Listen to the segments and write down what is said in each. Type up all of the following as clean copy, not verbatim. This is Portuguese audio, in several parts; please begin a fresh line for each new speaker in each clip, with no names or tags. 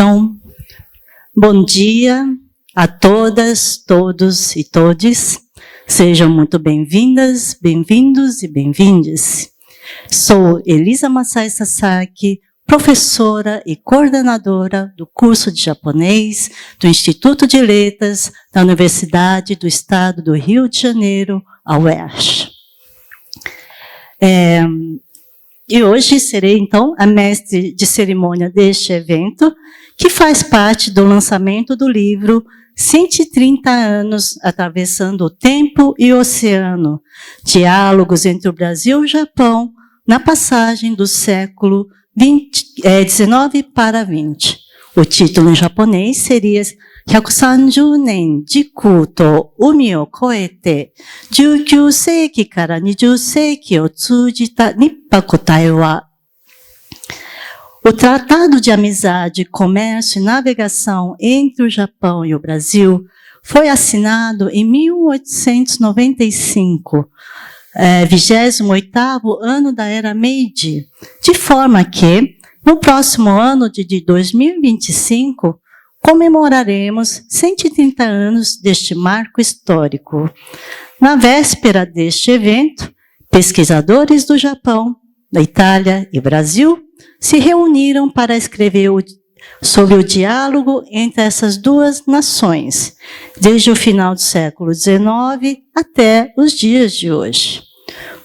Então, bom dia a todas, todos e todes. Sejam muito bem-vindas, bem-vindos e bem-vindes. Sou Elisa Masai Sasaki, professora e coordenadora do curso de japonês do Instituto de Letras da Universidade do Estado do Rio de Janeiro, a UERJ. E hoje serei, então, a mestre de cerimônia deste evento, que faz parte do lançamento do livro 130 anos atravessando o tempo e o oceano, diálogos entre o Brasil e o Japão na passagem do século XIX para XX. O título em japonês seria "130 年時空と海を越えて19世紀から20世紀を通じた日泊対話". O Tratado de Amizade, Comércio e Navegação entre o Japão e o Brasil foi assinado em 1895, 28º ano da Era Meiji, de forma que, no próximo ano de 2025, comemoraremos 130 anos deste marco histórico. Na véspera deste evento, pesquisadores do Japão, da Itália e Brasil se reuniram para escrever sobre o diálogo entre essas duas nações, desde o final do século XIX até os dias de hoje.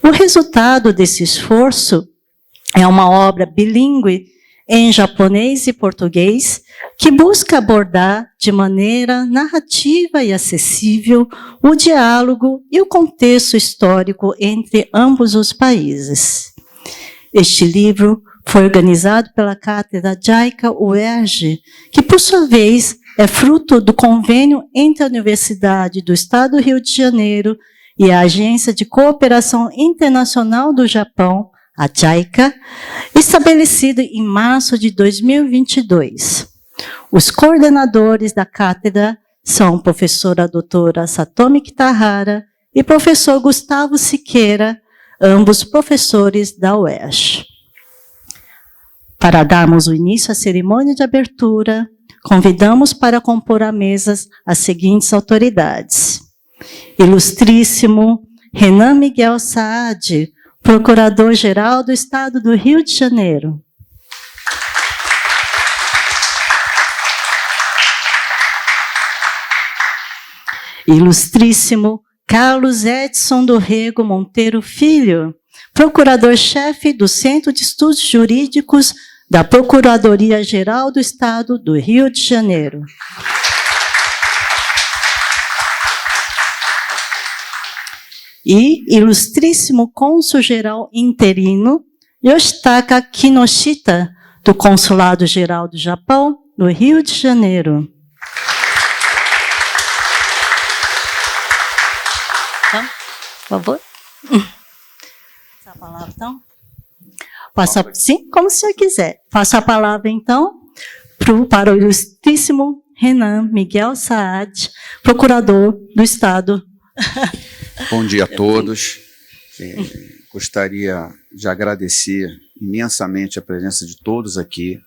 O resultado desse esforço é uma obra bilíngue em japonês e português, que busca abordar de maneira narrativa e acessível o diálogo e o contexto histórico entre ambos os países. Este livro foi organizado pela Cátedra JICA UERJ, que, por sua vez, é fruto do convênio entre a Universidade do Estado do Rio de Janeiro e a Agência de Cooperação Internacional do Japão, a JICA, estabelecido em março de 2022. Os coordenadores da cátedra são a professora doutora Satomi Kitahara e professor Gustavo Siqueira, ambos professores da UERJ. Para darmos o início à cerimônia de abertura, convidamos para compor a mesa as seguintes autoridades: Ilustríssimo Renan Miguel Saad, Procurador-Geral do Estado do Rio de Janeiro. Ilustríssimo Carlos Edson do Rego Monteiro Filho, Procurador-Chefe do Centro de Estudos Jurídicos da Procuradoria-Geral do Estado do Rio de Janeiro. E Ilustríssimo Cônsul-Geral Interino Yoshitaka Kinoshita, do Consulado-Geral do Japão, no Rio de Janeiro. Então, por favor. Passa a palavra, então. Sim, como o senhor quiser. Passo a palavra, então, para o Ilustríssimo Renan Miguel Saad, Procurador do Estado.
Bom dia a todos. Gostaria de agradecer imensamente a presença de todos aqui,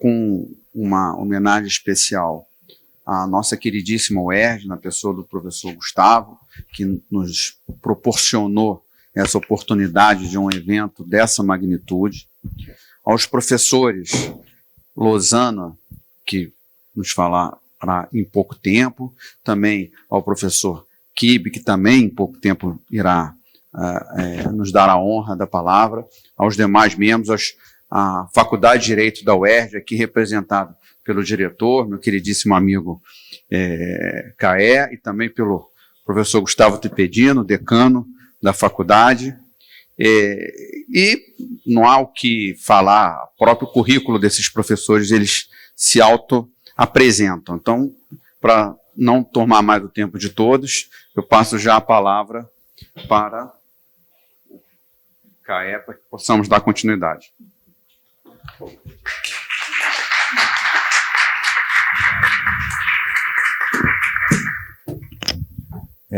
com uma homenagem especial à nossa queridíssima UERJ, na pessoa do professor Gustavo, que nos proporcionou essa oportunidade de um evento dessa magnitude, aos professores Lozana, que nos falará em pouco tempo, também ao professor Kibe, que também em pouco tempo irá nos dar a honra da palavra, aos demais membros, à Faculdade de Direito da UERJ, aqui representado pelo diretor, meu queridíssimo amigo Caé, e também pelo professor Gustavo Tripedino, decano da faculdade, e não há o que falar, o próprio currículo desses professores, eles se auto-apresentam. Então, para não tomar mais o tempo de todos, eu passo já a palavra para o Caé, para que possamos dar continuidade.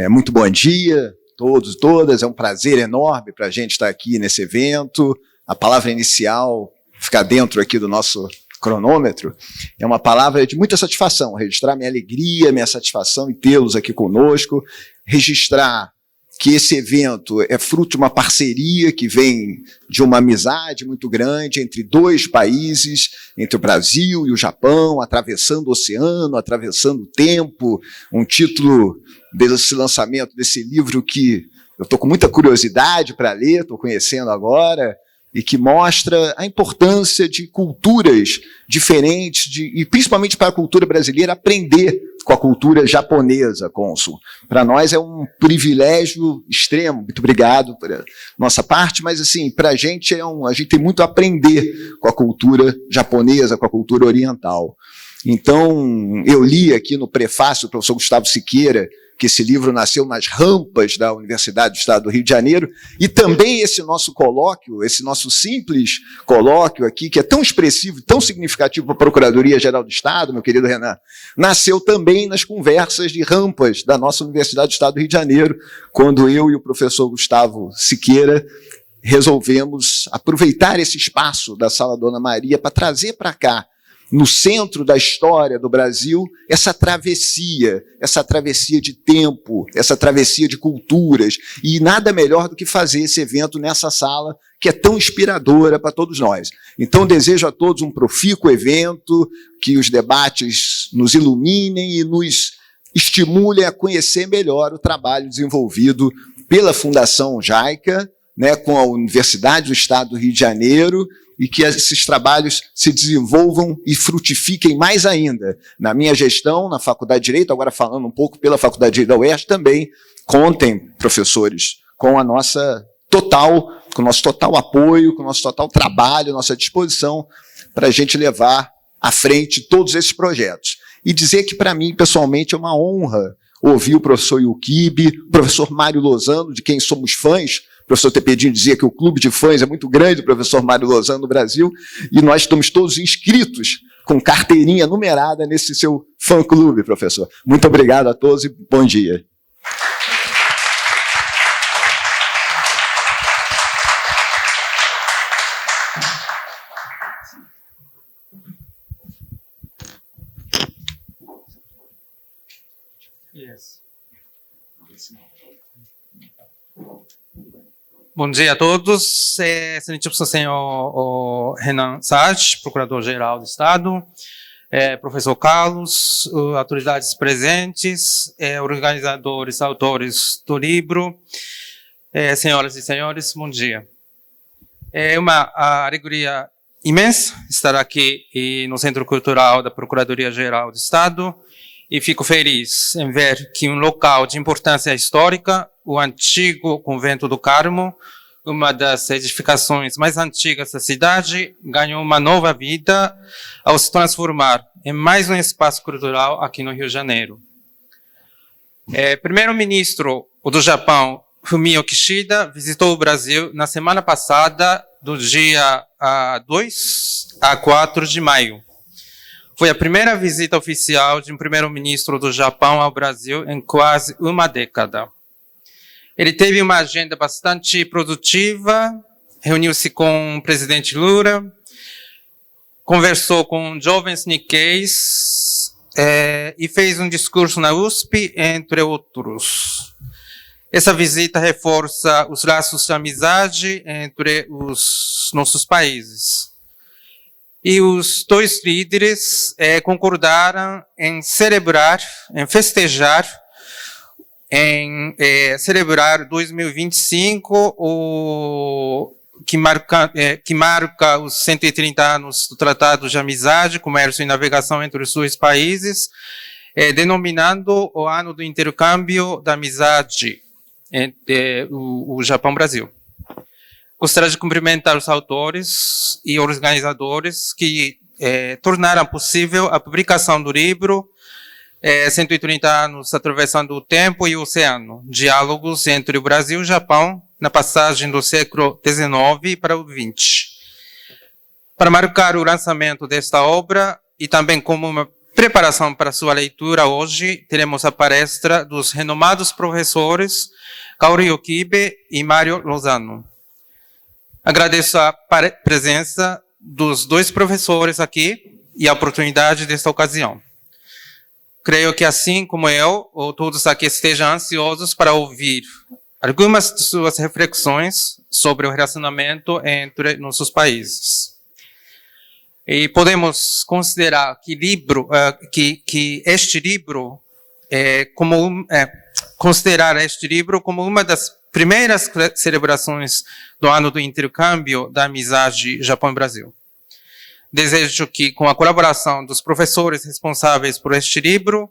Muito bom dia a todos e todas, é um prazer enorme para a gente estar aqui nesse evento. A palavra inicial ficar dentro aqui do nosso cronômetro, é uma palavra de muita satisfação, registrar minha alegria, minha satisfação em tê-los aqui conosco, registrar que esse evento é fruto de uma parceria que vem de uma amizade muito grande entre dois países, entre o Brasil e o Japão, atravessando o oceano, atravessando o tempo, um título desse lançamento desse livro que eu estou com muita curiosidade para ler, estou conhecendo agora, e que mostra a importância de culturas diferentes, e principalmente para a cultura brasileira, aprender com a cultura japonesa, cônsul. Para nós é um privilégio extremo, muito obrigado por nossa parte, mas assim, para a gente a gente tem muito a aprender com a cultura japonesa, com a cultura oriental. Então, eu li aqui no prefácio do professor Gustavo Siqueira, que esse livro nasceu nas rampas da Universidade do Estado do Rio de Janeiro, e também esse nosso colóquio, esse nosso simples colóquio aqui, que é tão expressivo, tão significativo para a Procuradoria-Geral do Estado, meu querido Renan, nasceu também nas conversas de rampas da nossa Universidade do Estado do Rio de Janeiro, quando eu e o professor Gustavo Siqueira resolvemos aproveitar esse espaço da Sala Dona Maria para trazer para cá, no centro da história do Brasil, essa travessia de tempo, essa travessia de culturas, e nada melhor do que fazer esse evento nessa sala, que é tão inspiradora para todos nós. Então, desejo a todos um profícuo evento, que os debates nos iluminem e nos estimulem a conhecer melhor o trabalho desenvolvido pela Fundação JAICA, né, com a Universidade do Estado do Rio de Janeiro, e que esses trabalhos se desenvolvam e frutifiquem mais ainda. Na minha gestão, na Faculdade de Direito, agora falando um pouco pela Faculdade de Direito da UERJ, também contem, professores, com o nosso total apoio, com o nosso total trabalho, nossa disposição para a gente levar à frente todos esses projetos. E dizer que, para mim, pessoalmente, é uma honra ouvir o professor Yukibe, o professor Mário Lozano, de quem somos fãs. O professor Tepedinho dizia que o clube de fãs é muito grande do professor Mário Lozano no Brasil, e nós estamos todos inscritos com carteirinha numerada nesse seu fã-clube, professor. Muito obrigado a todos e bom dia.
Bom dia a todos. Excelentíssimo senhor Renan Sage, Procurador-Geral do Estado, professor Carlos, autoridades presentes, organizadores, autores do livro, senhoras e senhores, bom dia. É uma alegria imensa estar aqui no Centro Cultural da Procuradoria-Geral do Estado, e fico feliz em ver que um local de importância histórica, o antigo Convento do Carmo, uma das edificações mais antigas da cidade, ganhou uma nova vida ao se transformar em mais um espaço cultural aqui no Rio de Janeiro. Primeiro-ministro do Japão, Fumio Kishida, visitou o Brasil na semana passada, do dia 2 a 4 de maio. Foi a primeira visita oficial de um primeiro-ministro do Japão ao Brasil em quase uma década. Ele teve uma agenda bastante produtiva, reuniu-se com o presidente Lula, conversou com jovens Nikkeis e fez um discurso na USP, entre outros. Essa visita reforça os laços de amizade entre os nossos países. E os dois líderes concordaram em celebrar, em festejar, celebrar 2025, que marca os 130 anos do Tratado de Amizade, Comércio e Navegação entre os dois países, denominando o ano do intercâmbio da amizade entre o Japão e o Brasil. Gostaria de cumprimentar os autores e organizadores que tornaram possível a publicação do livro 130 anos atravessando o tempo e o oceano, diálogos entre o Brasil e o Japão na passagem do século XIX para o XX. Para marcar o lançamento desta obra e também como uma preparação para sua leitura hoje, teremos a palestra dos renomados professores Kaori Yukibe e Mário Lozano. Agradeço a presença dos dois professores aqui e a oportunidade desta ocasião. Creio que, assim como eu, ou todos aqui estejam ansiosos para ouvir algumas de suas reflexões sobre o relacionamento entre nossos países. E podemos considerar que este livro considerar este livro como uma das primeiras celebrações do ano do intercâmbio da amizade Japão-Brasil. Desejo que, com a colaboração dos professores responsáveis por este livro,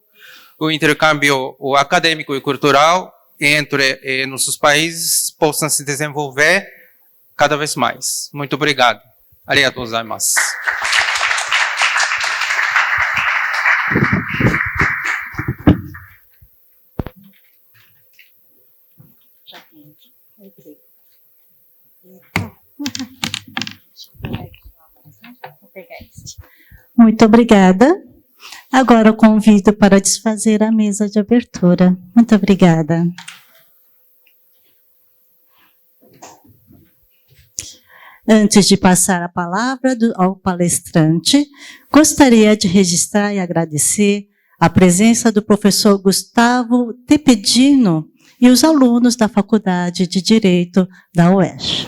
o intercâmbio acadêmico e cultural entre nossos países possam se desenvolver cada vez mais. Muito obrigado. Arigatou gozaimasu.
Muito obrigada. Agora eu convido para desfazer a mesa de abertura. Muito obrigada. Antes de passar a palavra ao palestrante, gostaria de registrar e agradecer a presença do professor Gustavo Tepedino e os alunos da Faculdade de Direito da UERJ.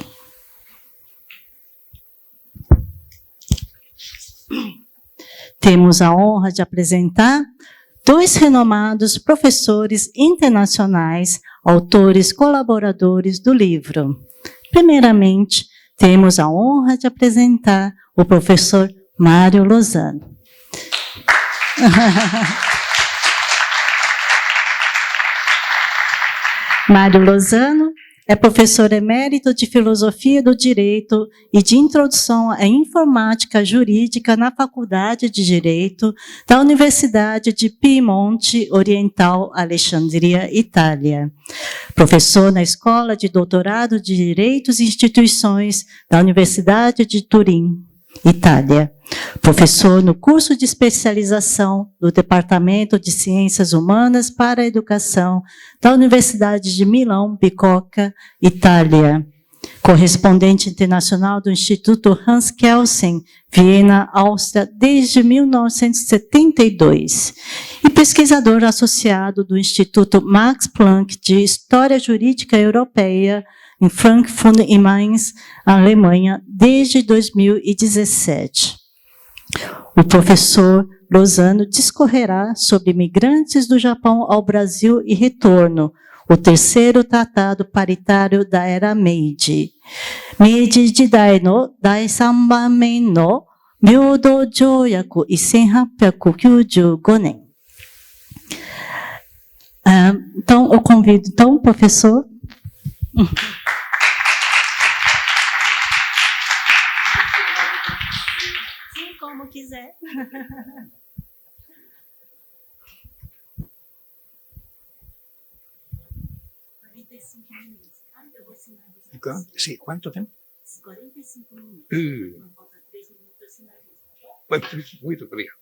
Temos a honra de apresentar dois renomados professores internacionais, autores colaboradores do livro. Primeiramente, temos a honra de apresentar o professor Mário Lozano. Mário Lozano é professor emérito de Filosofia do Direito e de Introdução à Informática Jurídica na Faculdade de Direito da Universidade de Piemonte Oriental, Alexandria, Itália. Professor na Escola de Doutorado de Direitos e Instituições da Universidade de Turim, Itália. Professor no curso de especialização do Departamento de Ciências Humanas para a Educação da Universidade de Milão Bicocca, Itália. Correspondente internacional do Instituto Hans Kelsen, Viena, Áustria, desde 1972. E pesquisador associado do Instituto Max Planck de História Jurídica Europeia, em Frankfurt e Mainz, Alemanha, desde 2017. O professor Lozano discorrerá sobre Imigrantes do Japão ao Brasil e Retorno, o terceiro tratado paritário da era Meiji. Meiji Jidai no Daisanbanmen no Myodo Jouyaku 1895 nen. Então, eu convido o professor. Sim, como quiser.
Sì, quanto tempo?
45 minutos.
Falta 3 minutos Muito obrigado.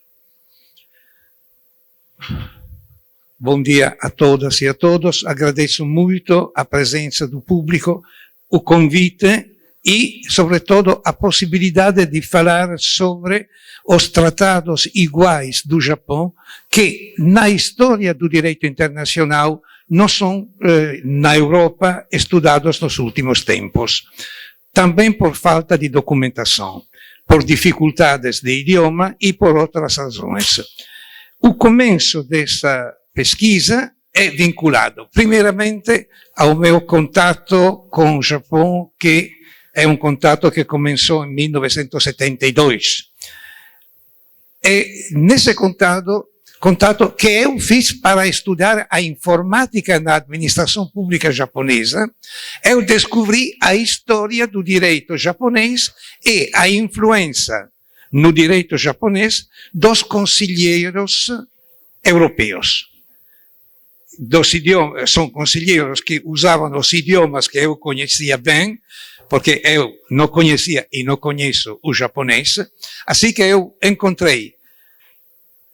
Bom dia a todas e a todos. Agradeço muito a presença do público, o convite e, sobretudo, a possibilidade de falar sobre os tratados iguais do Japão, que na história do direito internacional não são, na Europa, estudados nos últimos tempos. Também por falta de documentação, por dificuldades de idioma e por outras razões. O começo dessa pesquisa é vinculado, primeiramente, ao meu contato com o Japão, que é um contato que começou em 1972. E nesse contato que eu fiz para estudar a informática na administração pública japonesa, eu descobri a história do direito japonês e a influência no direito japonês dos conselheiros europeus. São conselheiros que usavam os idiomas que eu conhecia bem, porque eu não conhecia e não conheço o japonês, assim que eu encontrei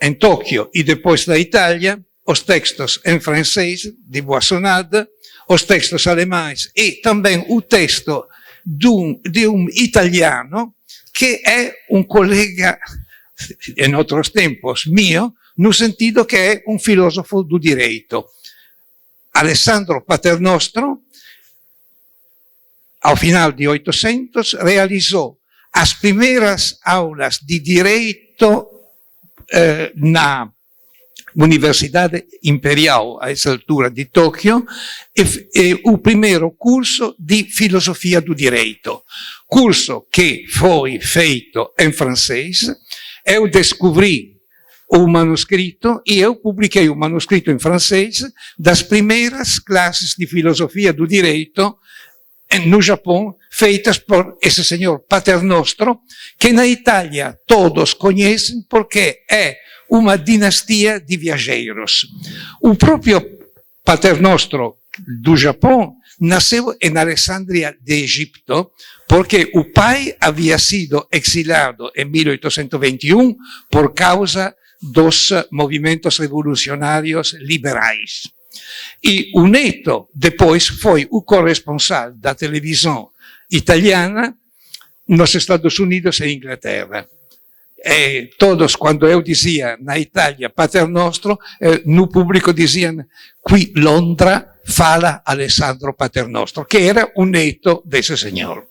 em Tóquio e depois na Itália os textos em francês de Boissonade, os textos alemães e também o texto de um italiano que é um colega, em outros tempos, mio, no sentido que é um filósofo do direito. Alessandro Paternostro, ao final de 800, realizou as primeiras aulas de direito na Universidade Imperial, a essa altura de Tóquio, e o primeiro curso de filosofia do direito. Curso que foi feito em francês. Eu descobri o manuscrito e eu publiquei o manuscrito em francês das primeiras classes de filosofia do direito no Japão, feitas por esse senhor Paternostro, que na Itália todos conhecem porque é uma dinastia de viajeros. O próprio Paternostro do Japão nasceu em Alessandria de Egipto, porque o pai havia sido exilado em 1821 por causa dos movimentos revolucionários liberais. E o neto depois foi o corresponsal da televisão italiana nos Estados Unidos e Inglaterra. E todos, quando eu dizia na Itália Paternostro, no público diziam: qui Londra fala Alessandro Paternostro, que era o neto desse senhor.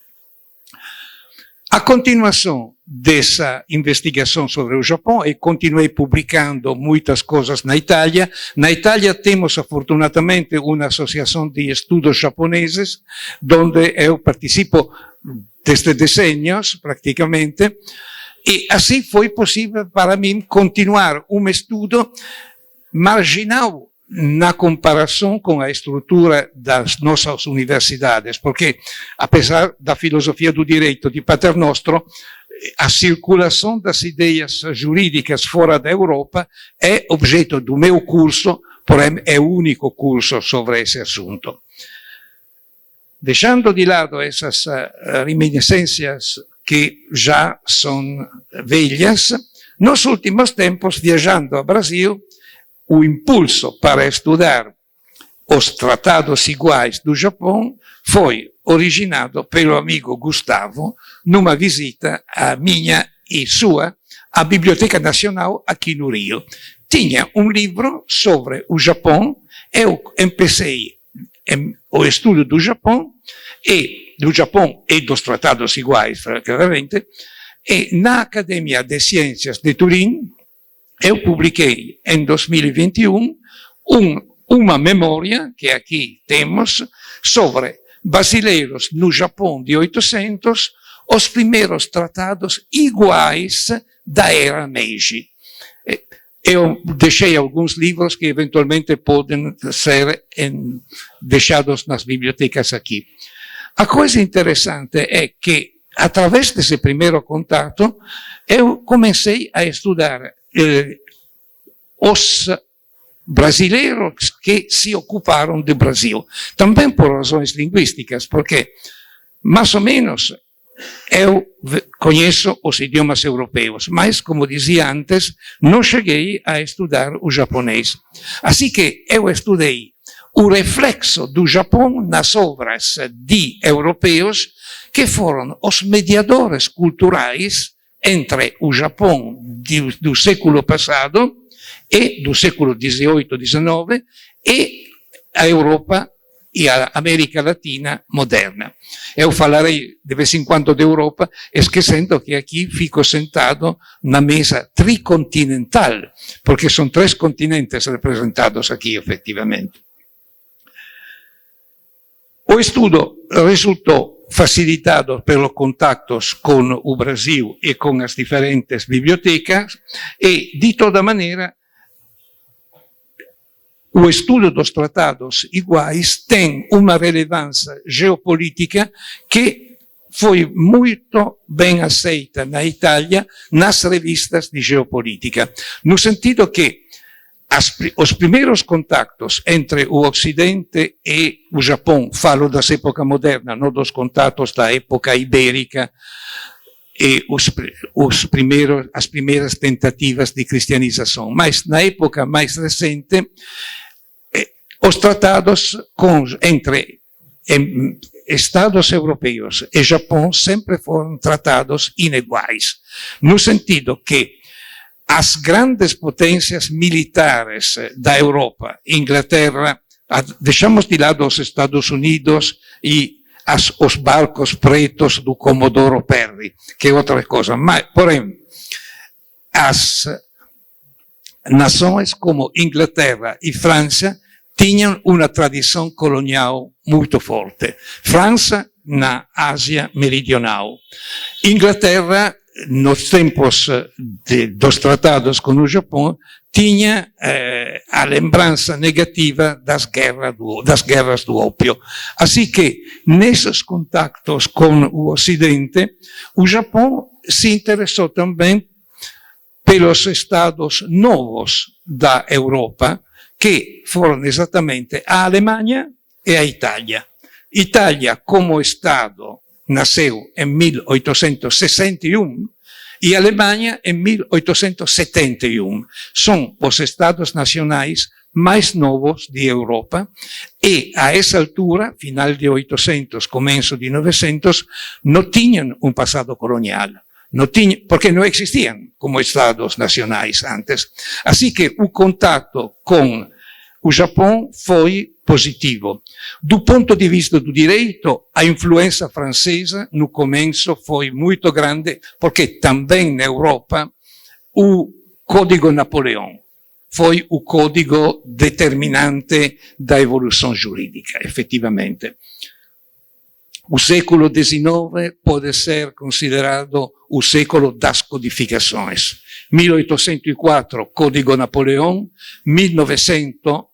A continuação dessa investigação sobre o Japão, e continuei publicando muitas coisas na Itália. Na Itália temos, afortunadamente, uma associação de estudos japoneses, onde eu participo desde decennios, praticamente, e assim foi possível para mim continuar um estudo marginal na comparação com a estrutura das nossas universidades, porque, apesar da filosofia do direito de Paternostro, a circulação das ideias jurídicas fora da Europa é objeto do meu curso, porém é o único curso sobre esse assunto. Deixando de lado essas reminiscências que já são velhas, nos últimos tempos, viajando ao Brasil, o impulso para estudar os tratados iguais do Japão foi originado pelo amigo Gustavo numa visita a minha e sua à Biblioteca Nacional aqui no Rio. Tinha um livro sobre o Japão. Eu empecei o estudo do Japão e dos tratados iguais, claramente, e na Academia de Ciências de Turim eu publiquei em 2021 uma memória, que aqui temos, sobre brasileiros no Japão de 800, os primeiros tratados iguais da era Meiji. Eu deixei alguns livros que eventualmente podem ser deixados nas bibliotecas aqui. A coisa interessante é que, através desse primeiro contato, eu comecei a estudar os brasileiros que se ocuparam do Brasil. Também por razões linguísticas, porque, mais ou menos, eu conheço os idiomas europeus, mas, como dizia antes, não cheguei a estudar o japonês. Assim que eu estudei o reflexo do Japão nas obras de europeus, que foram os mediadores culturais entre o Japão do século passado e do século XVIII, XIX e a Europa e a América Latina moderna. Eu falarei de vez em quando da Europa, esquecendo que aqui fico sentado na mesa tricontinental, porque são 3 continentes representados aqui, efetivamente. O estudo resultou facilitado pelos contactos com o Brasil e com as diferentes bibliotecas e, de toda maneira, o estudo dos tratados iguais tem uma relevância geopolítica que foi muito bem aceita na Itália nas revistas de geopolítica, no sentido que os primeiros contactos entre o Ocidente e o Japão, falo da época moderna, não dos contatos da época ibérica, e as primeiras tentativas de cristianização. Mas na época mais recente, os tratados entre Estados europeus e Japão sempre foram tratados iniguais, no sentido que as grandes potências militares da Europa, Inglaterra, deixamos de lado os Estados Unidos e os barcos pretos do Comodoro Perry, que é outra coisa, mas, porém, as nações como Inglaterra e França tinham uma tradição colonial muito forte. França na Ásia Meridional. Inglaterra, nos tempos dos tratados com o Japão, tinha a lembrança negativa das guerras do ópio. Assim que, nesses contactos com o Ocidente, o Japão se interessou também pelos estados novos da Europa, que foram exatamente a Alemanha e a Itália. Itália, como Estado, nasceu em 1861 e a Alemanha em 1871. São os Estados nacionais mais novos de Europa e, a essa altura, final de 800, começo de 900, não tinham um passado colonial. Porque não existiam como Estados nacionais antes. Assim que o contato com o Japão foi positivo. Do ponto de vista do direito, a influência francesa no começo foi muito grande, porque também na Europa o Código Napoleão foi o código determinante da evolução jurídica, efetivamente. O século XIX pode ser considerado o século das codificações. 1804, Código Napoleão, 1900,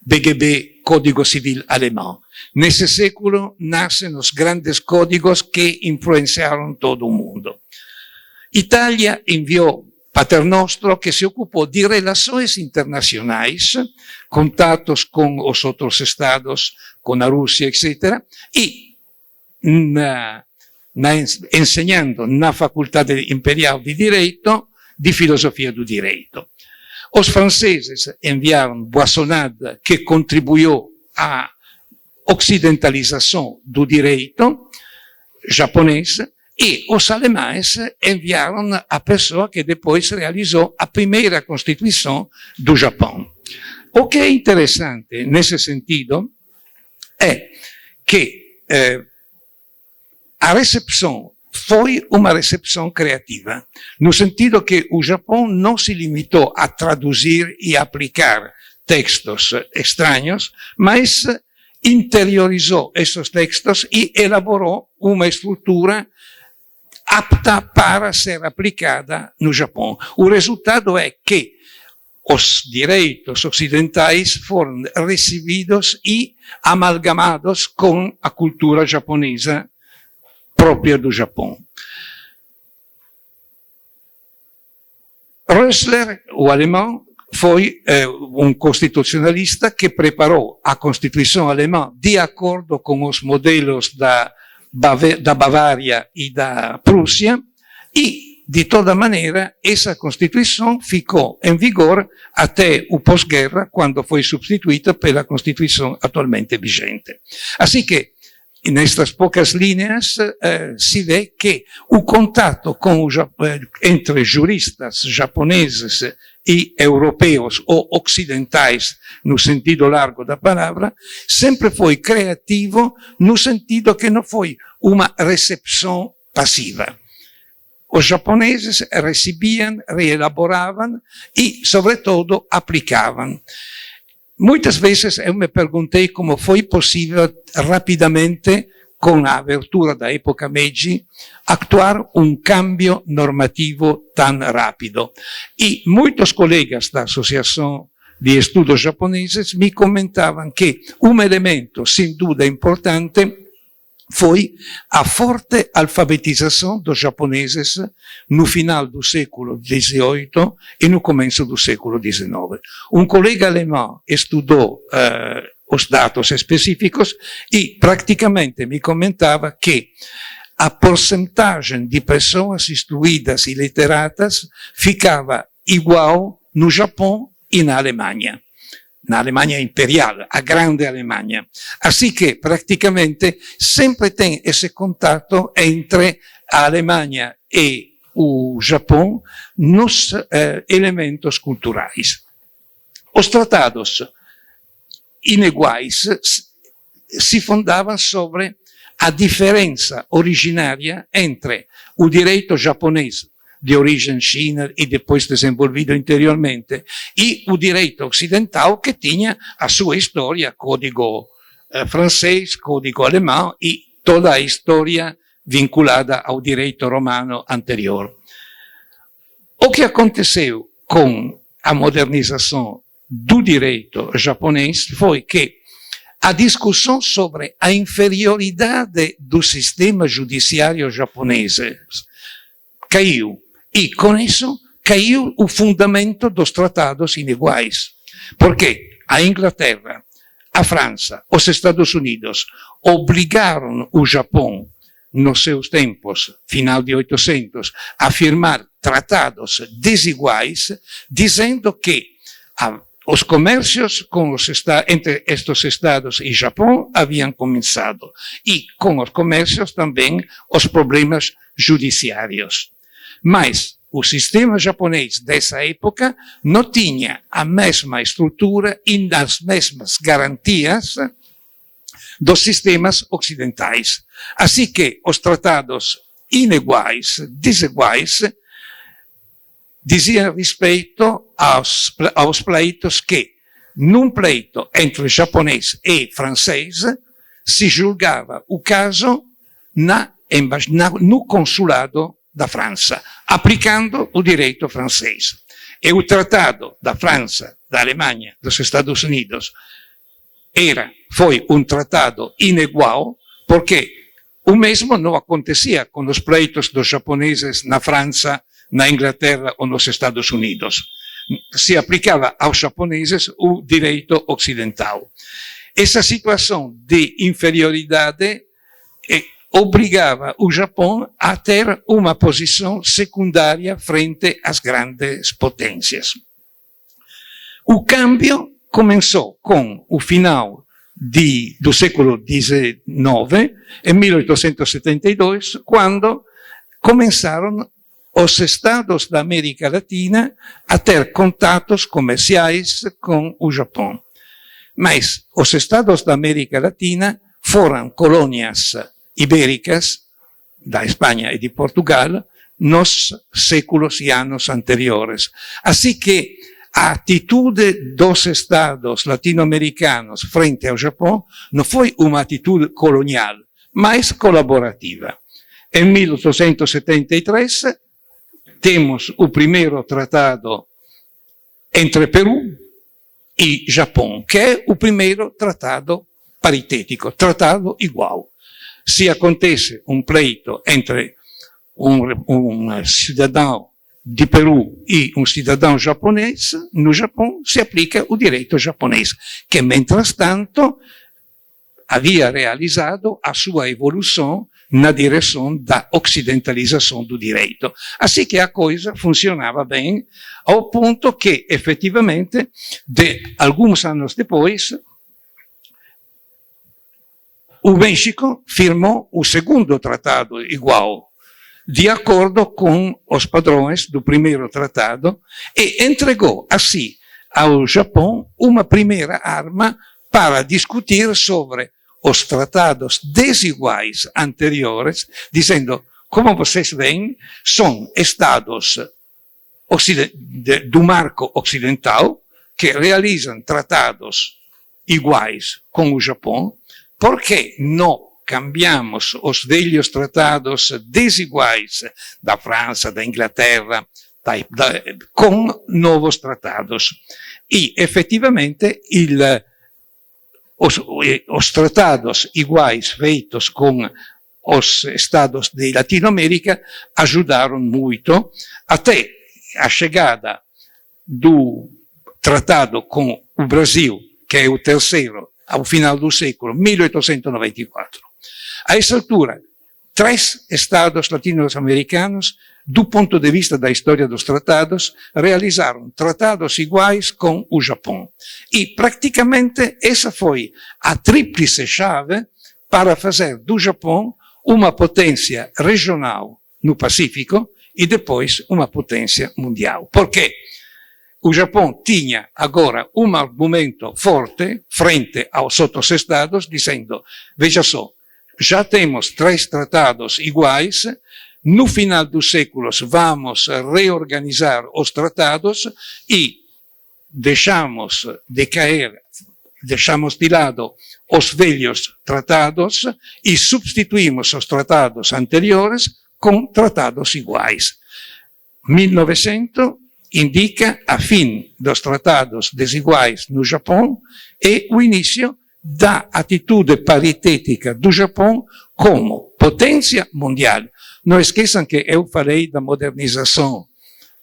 BGB, Código Civil Alemão. Nesse século nascem os grandes códigos que influenciaram todo o mundo. Itália enviou Pater Nostro, que se ocupou de relações internacionais, contatos com os outros estados, com a Rússia, etc., e ensinando na Faculdade Imperial de Direito, de Filosofia do Direito. Os franceses enviaram Boissonade, que contribuiu à ocidentalização do direito japonês, e os alemães enviaram a pessoa que depois realizou a primeira Constituição do Japão. O que é interessante nesse sentido é que a recepção foi uma recepção criativa, no sentido que o Japão não se limitou a traduzir e aplicar textos estranhos, mas interiorizou esses textos e elaborou uma estrutura apta para ser aplicada no Japão. O resultado é que os direitos ocidentais foram recebidos e amalgamados com a cultura japonesa própria do Japão. Rösler, o alemão, foi um constitucionalista que preparou a Constituição alemã de acordo com os modelos da Bavária e da Prússia, e, de toda maneira, essa Constituição ficou em vigor até o pós-guerra, quando foi substituída pela Constituição atualmente vigente. Assim que, nestas poucas linhas, se vê que o contato entre juristas japoneses e europeus ou ocidentais, no sentido largo da palavra, sempre foi criativo, no sentido que não foi uma recepção passiva. Os japoneses recebiam, reelaboravam e, sobretudo, aplicavam. Muitas vezes eu me perguntei como foi possível rapidamente, com a abertura da época Meiji, actuar um cambio normativo tão rápido. E muitos colegas da Associação de Estudos Japoneses me comentavam que um elemento, sem dúvida importante, foi a forte alfabetização dos japoneses no final do século XVIII e no começo do século XIX. Um colega alemão estudou os dados específicos e praticamente me comentava que a porcentagem de pessoas instruídas e literatas ficava igual no Japão e na Alemanha. na Alemanha imperial, a grande Alemanha. Assim que, praticamente, sempre tem esse contato entre a Alemanha e o Japão nos elementos culturais. Os tratados iniguais se fundavam sobre a diferença originária entre o direito japonês de origem china e depois desenvolvido interiormente, e o direito ocidental que tinha a sua história, código francês, código alemão e toda a história vinculada ao direito romano anterior. O que aconteceu com a modernização do direito japonês foi que a discussão sobre a inferioridade do sistema judiciário japonês caiu. E com isso caiu o fundamento dos tratados iniguais. Porque a Inglaterra, a França, os Estados Unidos obrigaram o Japão, nos seus tempos, final de 800, a firmar tratados desiguais, dizendo que os comércios entre estes Estados e Japão haviam começado. E com os comércios também os problemas judiciários. Mas o sistema japonês dessa época não tinha a mesma estrutura e as mesmas garantias dos sistemas ocidentais. Assim que os tratados desiguais, diziam respeito aos pleitos que, num pleito entre japonês e francês, se julgava o caso no consulado da França, aplicando o direito francês. E o tratado da França, da Alemanha, dos Estados Unidos foi um tratado inigual, porque o mesmo não acontecia com os pleitos dos japoneses na França, na Inglaterra ou nos Estados Unidos. Se aplicava aos japoneses o direito ocidental. Essa situação de inferioridade obrigava o Japão a ter uma posição secundária frente às grandes potências. O câmbio começou com o final do século XIX, em 1872, quando começaram os Estados da América Latina a ter contatos comerciais com o Japão. Mas os Estados da América Latina foram colônias ibéricas da Espanha e de Portugal nos séculos e anos anteriores. Assim que a atitude dos Estados latino-americanos frente ao Japão não foi uma atitude colonial, mas colaborativa. Em 1873 temos o primeiro tratado entre Peru e Japão, que é o primeiro tratado paritético, tratado igual. Se acontece um pleito entre um cidadão de Peru e um cidadão japonês, no Japão se aplica o direito japonês, que, mientras tanto, havia realizado a sua evolução na direção da ocidentalização do direito. Assim que a coisa funcionava bem, ao ponto que, efetivamente, alguns anos depois, o México firmou o segundo tratado igual, de acordo com os padrões do primeiro tratado, e entregou assim ao Japão uma primeira arma para discutir sobre os tratados desiguais anteriores, dizendo, como vocês veem, são estados do marco ocidental que realizam tratados iguais com o Japão. Por que não cambiamos os velhos tratados desiguais da França, da Inglaterra, com novos tratados? E, efetivamente, os tratados iguais feitos com os Estados de Latinoamérica ajudaram muito, até a chegada do tratado com o Brasil, que é o terceiro, ao final do século, 1894. A essa altura, 3 estados latino-americanos, do ponto de vista da história dos tratados, realizaram tratados iguais com o Japão. E, praticamente, essa foi a tríplice chave para fazer do Japão uma potência regional no Pacífico e depois uma potência mundial. Porque o Japão tinha agora um argumento forte frente aos outros estados, dizendo, veja só, já temos 3 tratados iguais, no final dos séculos vamos reorganizar os tratados e deixamos de lado os velhos tratados e substituímos os tratados anteriores com tratados iguais. 1900 indica a fim dos tratados desiguais no Japão e o início da atitude paritética do Japão como potência mundial. Não esqueçam que eu falei da modernização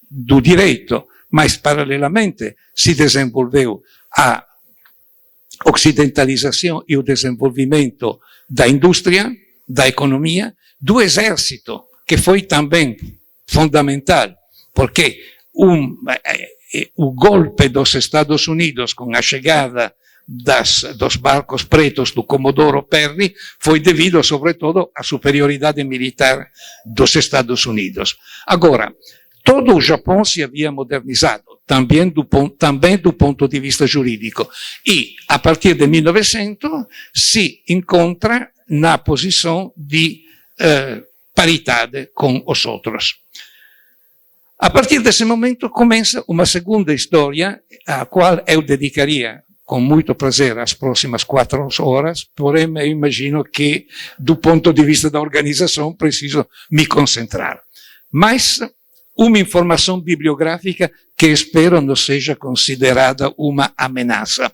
do direito, mas paralelamente se desenvolveu a ocidentalização e o desenvolvimento da indústria, da economia, do exército, que foi também fundamental, porque o golpe dos Estados Unidos com a chegada dos barcos pretos do Comodoro Perry foi devido, sobretudo, à superioridade militar dos Estados Unidos. Agora, todo o Japão se havia modernizado, também do ponto de vista jurídico, e, a partir de 1900, se encontra na posição de paridade com os outros. A partir desse momento começa uma segunda história, à qual eu dedicaria com muito prazer as próximas 4 horas, porém eu imagino que, do ponto de vista da organização, preciso me concentrar. Mas uma informação bibliográfica que espero não seja considerada uma ameaça.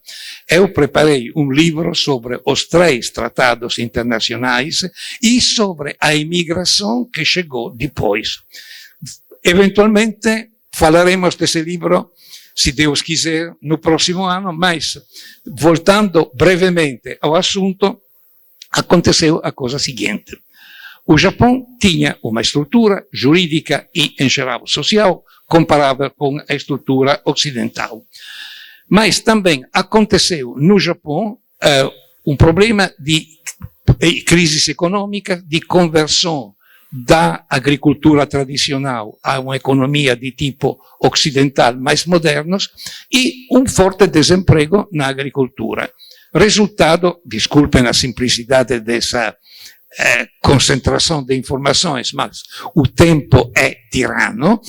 Eu preparei um livro sobre os 3 tratados internacionais e sobre a imigração que chegou depois. Eventualmente falaremos desse livro, se Deus quiser, no próximo ano, mas, voltando brevemente ao assunto, aconteceu a coisa seguinte. O Japão tinha uma estrutura jurídica e, em geral, social, comparável com a estrutura ocidental. Mas também aconteceu no Japão um problema de crise econômica, de conversão da agricultura tradicional a uma economia de tipo ocidental mais modernos e um forte desemprego na agricultura. Resultado, desculpem a simplicidade dessa concentração de informações, mas o tempo é tirano.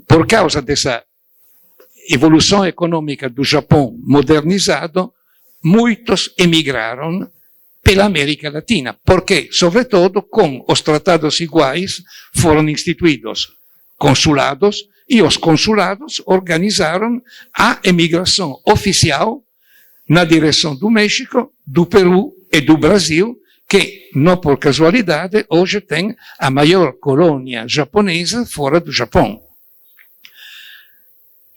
Por causa dessa evolução econômica do Japão modernizado, muitos emigraram pela América Latina, porque, sobretudo, com os tratados iguais, foram instituídos consulados e os consulados organizaram a emigração oficial na direção do México, do Peru e do Brasil, que, não por casualidade, hoje tem a maior colônia japonesa fora do Japão.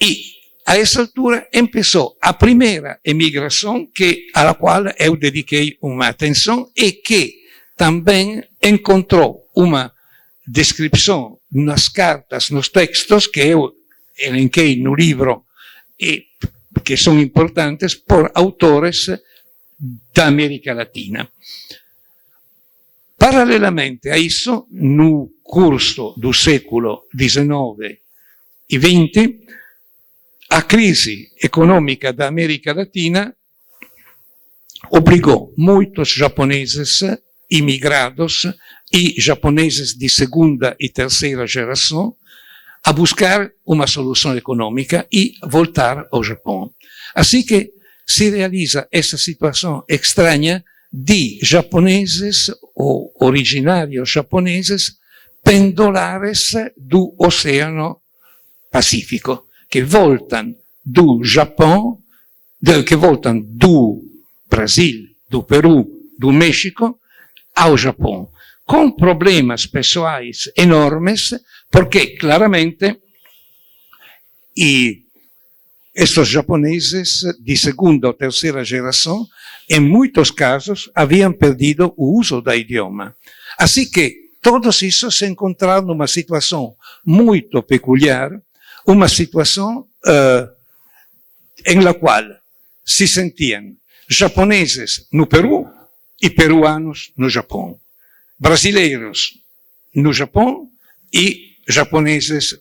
E, a essa altura, começou a primeira emigração à qual eu dediquei uma atenção e que também encontrou uma descrição nas cartas, nos textos que eu elenquei no livro e que são importantes por autores da América Latina. Paralelamente a isso, no curso do século XIX e XX, a crise econômica da América Latina obrigou muitos japoneses imigrados e japoneses de segunda e terceira geração a buscar uma solução econômica e voltar ao Japão. Assim que se realiza essa situação estranha de japoneses ou originários japoneses pendulares do Oceano Pacífico, que voltam do Japão, que voltam do Brasil, do Peru, do México ao Japão, com problemas pessoais enormes, porque claramente estes japoneses de segunda ou terceira geração, em muitos casos, haviam perdido o uso do idioma. Assim que todos esses se encontraram numa situação muito peculiar, uma situação em la qual se sentiam japoneses no Peru e peruanos no Japão, brasileiros no Japão e japoneses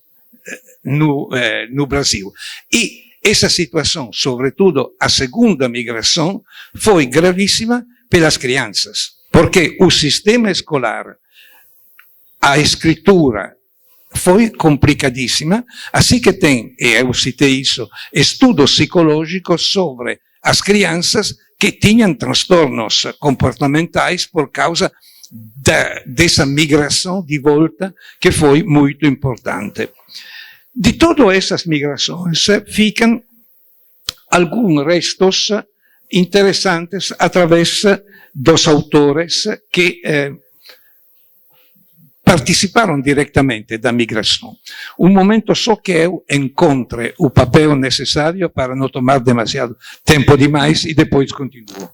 no Brasil. E essa situação, sobretudo a segunda migração, foi gravíssima pelas crianças, porque o sistema escolar, a escritura foi complicadíssima, assim que tem, e eu citei isso, estudos psicológicos sobre as crianças que tinham transtornos comportamentais por causa dessa migração de volta, que foi muito importante. De todas essas migrações ficam alguns restos interessantes através dos autores que participaram diretamente da migração. Um momento só que eu encontre o papel necessário para não tomar demasiado tempo demais e depois continuo.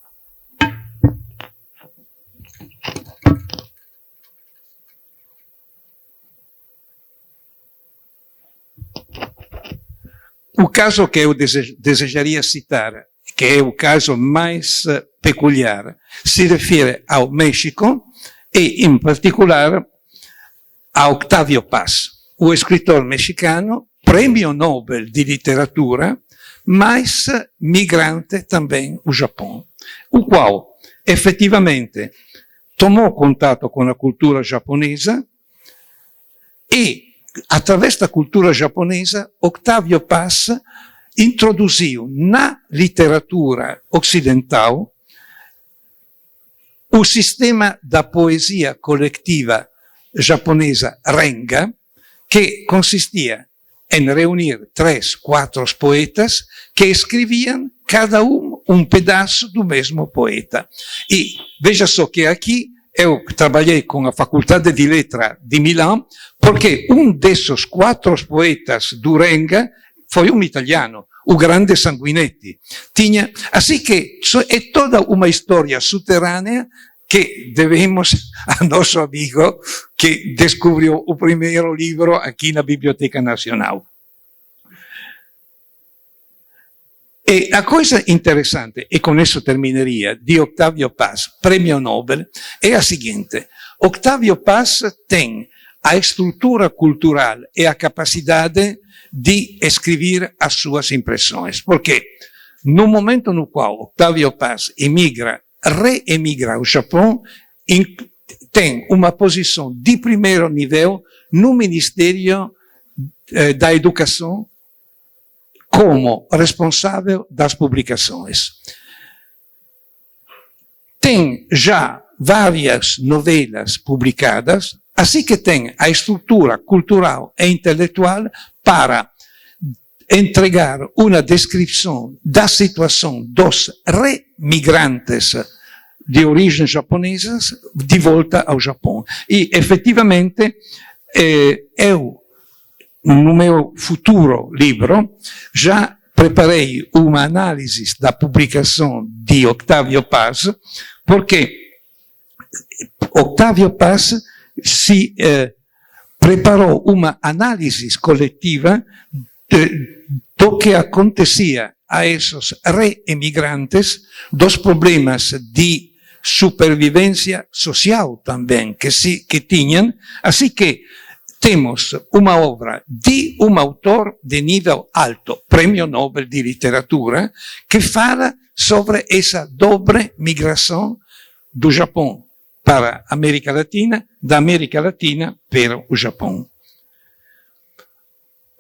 O caso que eu desejaria citar, que é o caso mais peculiar, se refere ao México e, em particular, a Octavio Paz, o escritor mexicano, prêmio Nobel de literatura, mas migrante também no Japão, o qual, efetivamente, tomou contato com a cultura japonesa e, através da cultura japonesa, Octavio Paz introduziu na literatura ocidental o sistema da poesia coletiva japonesa Renga, que consistia em reunir 3, 4 poetas que escreviam cada um pedaço do mesmo poeta. E veja só que aqui eu trabalhei com a Faculdade de Letras de Milão, porque um desses 4 poetas do Renga foi um italiano, o grande Sanguinetti. Assim que é toda uma história subterrânea que devemos a nosso amigo que descobriu o primeiro livro aqui na Biblioteca Nacional. E a coisa interessante, e com isso terminaria, de Octavio Paz, prêmio Nobel, é a seguinte: Octavio Paz tem a estrutura cultural e a capacidade de escrever as suas impressões, porque no momento no qual Octavio Paz reemigra ao Japão, tem uma posição de primeiro nível no Ministério da Educação como responsável das publicações. Tem já várias novelas publicadas, assim que tem a estrutura cultural e intelectual para entregar uma descrição da situação dos remigrantes de origem japonesas de volta ao Japão. E, efetivamente, eu, no meu futuro livro, já preparei uma análise da publicação de Octavio Paz, porque Octavio Paz se preparou uma análise coletiva do que acontecia a esses reemigrantes, dos problemas de supervivência social também que tinham, assim que temos uma obra de um autor de nível alto, prêmio Nobel de literatura, que fala sobre essa dobre migração do Japão para a América Latina, da América Latina para o Japão.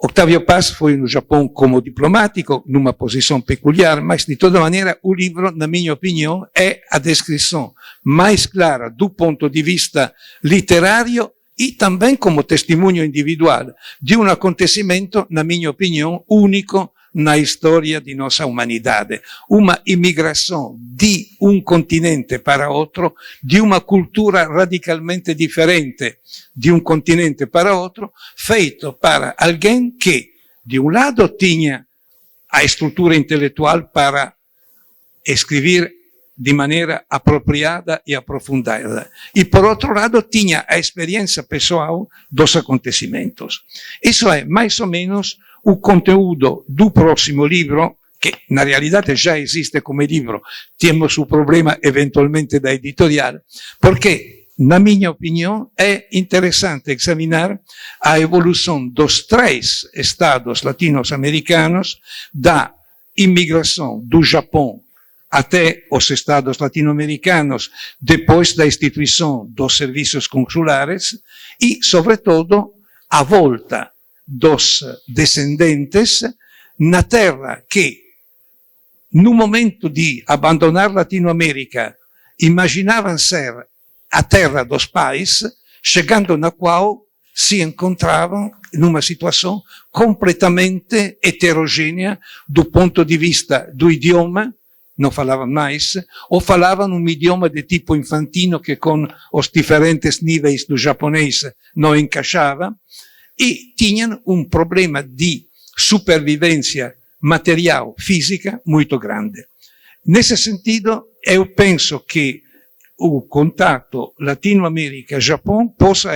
Octavio Paz foi no Japão como diplomático, numa posição peculiar, mas de toda maneira o livro, na minha opinião, é a descrição mais clara do ponto de vista literário e também como testemunho individual de um acontecimento, na minha opinião, único na história de nossa humanidade. Uma imigração de um continente para outro, de uma cultura radicalmente diferente de um continente para outro, feito para alguém que, de um lado, tinha a estrutura intelectual para escrever de maneira apropriada e aprofundada. E, por outro lado, tinha a experiência pessoal dos acontecimentos. Isso é, mais ou menos, o conteúdo do próximo livro, que na realidade já existe como livro, temos o problema eventualmente da editorial, porque, na minha opinião, é interessante examinar a evolução dos 3 estados latino-americanos, da imigração do Japão até os estados latino-americanos, depois da instituição dos serviços consulares e, sobretudo, a volta dos descendentes na terra que, no momento de abandonar Latinoamérica, imaginavam ser a terra dos pais, chegando na qual se encontravam numa situação completamente heterogênea do ponto de vista do idioma, não falavam mais, ou falavam um idioma de tipo infantino que com os diferentes níveis do japonês não encaixava, e tinham um problema de supervivência material, física, muito grande. Nesse sentido, eu penso que o contato Latinoamérica-Japão possa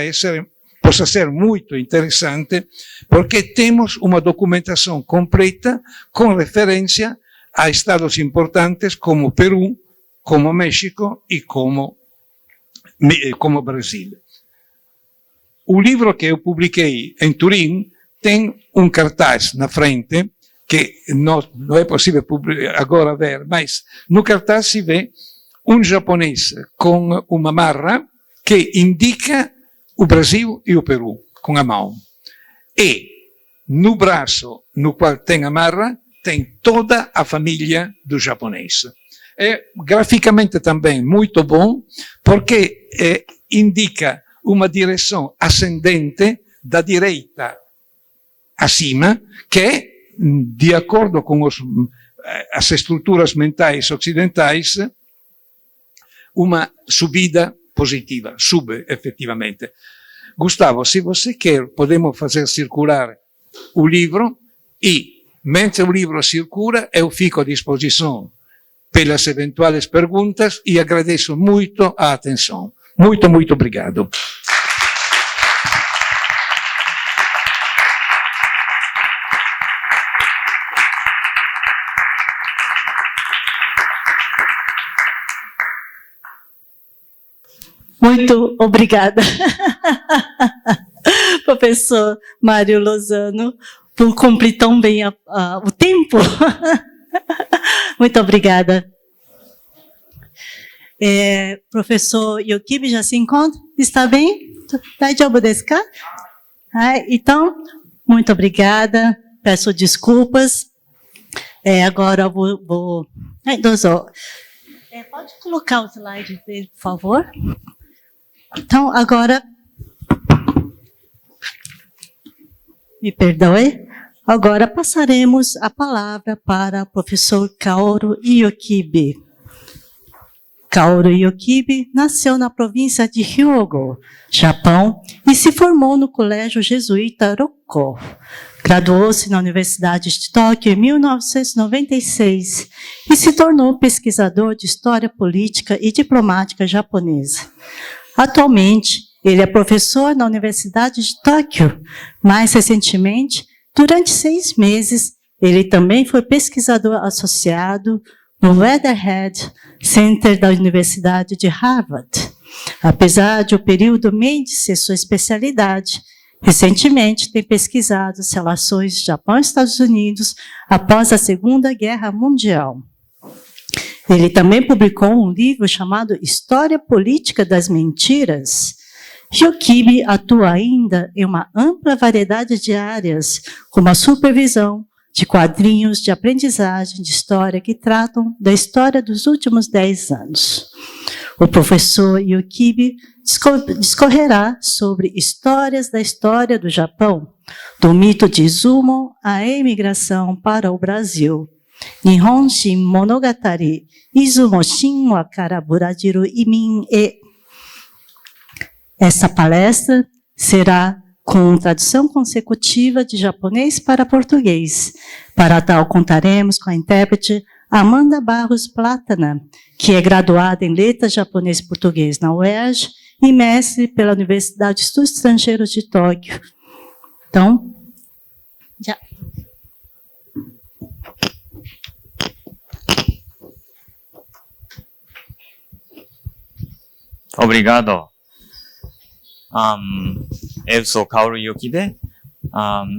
ser muito interessante, porque temos uma documentação completa com referência a estados importantes como Peru, como México e como Brasil. O livro que eu publiquei em Turim tem um cartaz na frente, que não é possível agora ver, mas no cartaz se vê um japonês com uma marra que indica o Brasil e o Peru, com a mão. E no braço no qual tem a marra, tem toda a família do japonês. É graficamente também muito bom, porque indica uma direção ascendente da direita acima, que é, de acordo com as estruturas mentais ocidentais, uma subida positiva, sube efetivamente. Gustavo, se você quer, podemos fazer circular o livro e, mentre o livro circula, eu fico à disposição pelas eventuais perguntas e agradeço muito a atenção. Muito, muito obrigado.
Muito obrigada, professor Mário Lozano, por cumprir tão bem o tempo. Muito obrigada. Professor Yokibi já se encontra? Está bem? Daijoubu desu ka? Então, muito obrigada. Peço desculpas. Agora eu vou... Dozo. Pode colocar o slide dele, por favor? Então, agora... Me perdoe. Agora passaremos a palavra para o professor Kaoru Yokibi. Kaoru Yokibi nasceu na província de Hyogo, Japão, e se formou no Colégio Jesuíta Rokko. Graduou-se na Universidade de Tóquio em 1996 e se tornou pesquisador de história política e diplomática japonesa. Atualmente, ele é professor na Universidade de Tóquio. Mais recentemente, durante 6 meses, ele também foi pesquisador associado no Weatherhead Center da Universidade de Harvard. Apesar de o período Meiji ser sua especialidade, recentemente tem pesquisado as relações Japão e Estados Unidos após a Segunda Guerra Mundial. Ele também publicou um livro chamado História Política das Mentiras. Yokibi atua ainda em uma ampla variedade de áreas, como a supervisão de quadrinhos de aprendizagem de história que tratam da história dos últimos 10 anos. O professor Yokibi discorrerá sobre histórias da história do Japão, do mito de Izumo à imigração para o Brasil. Nihon Shin Monogatari, Izumo Shinwa kara Burajiru Imin e. Essa palestra será com tradução consecutiva de japonês para português. Para tal, contaremos com a intérprete Amanda Barros Plátana, que é graduada em Letras Japonês e Português na UERJ e mestre pela Universidade de Estudos Estrangeiros de Tóquio. Então, já.
Obrigado. Eu sou Kaoru Yukibe.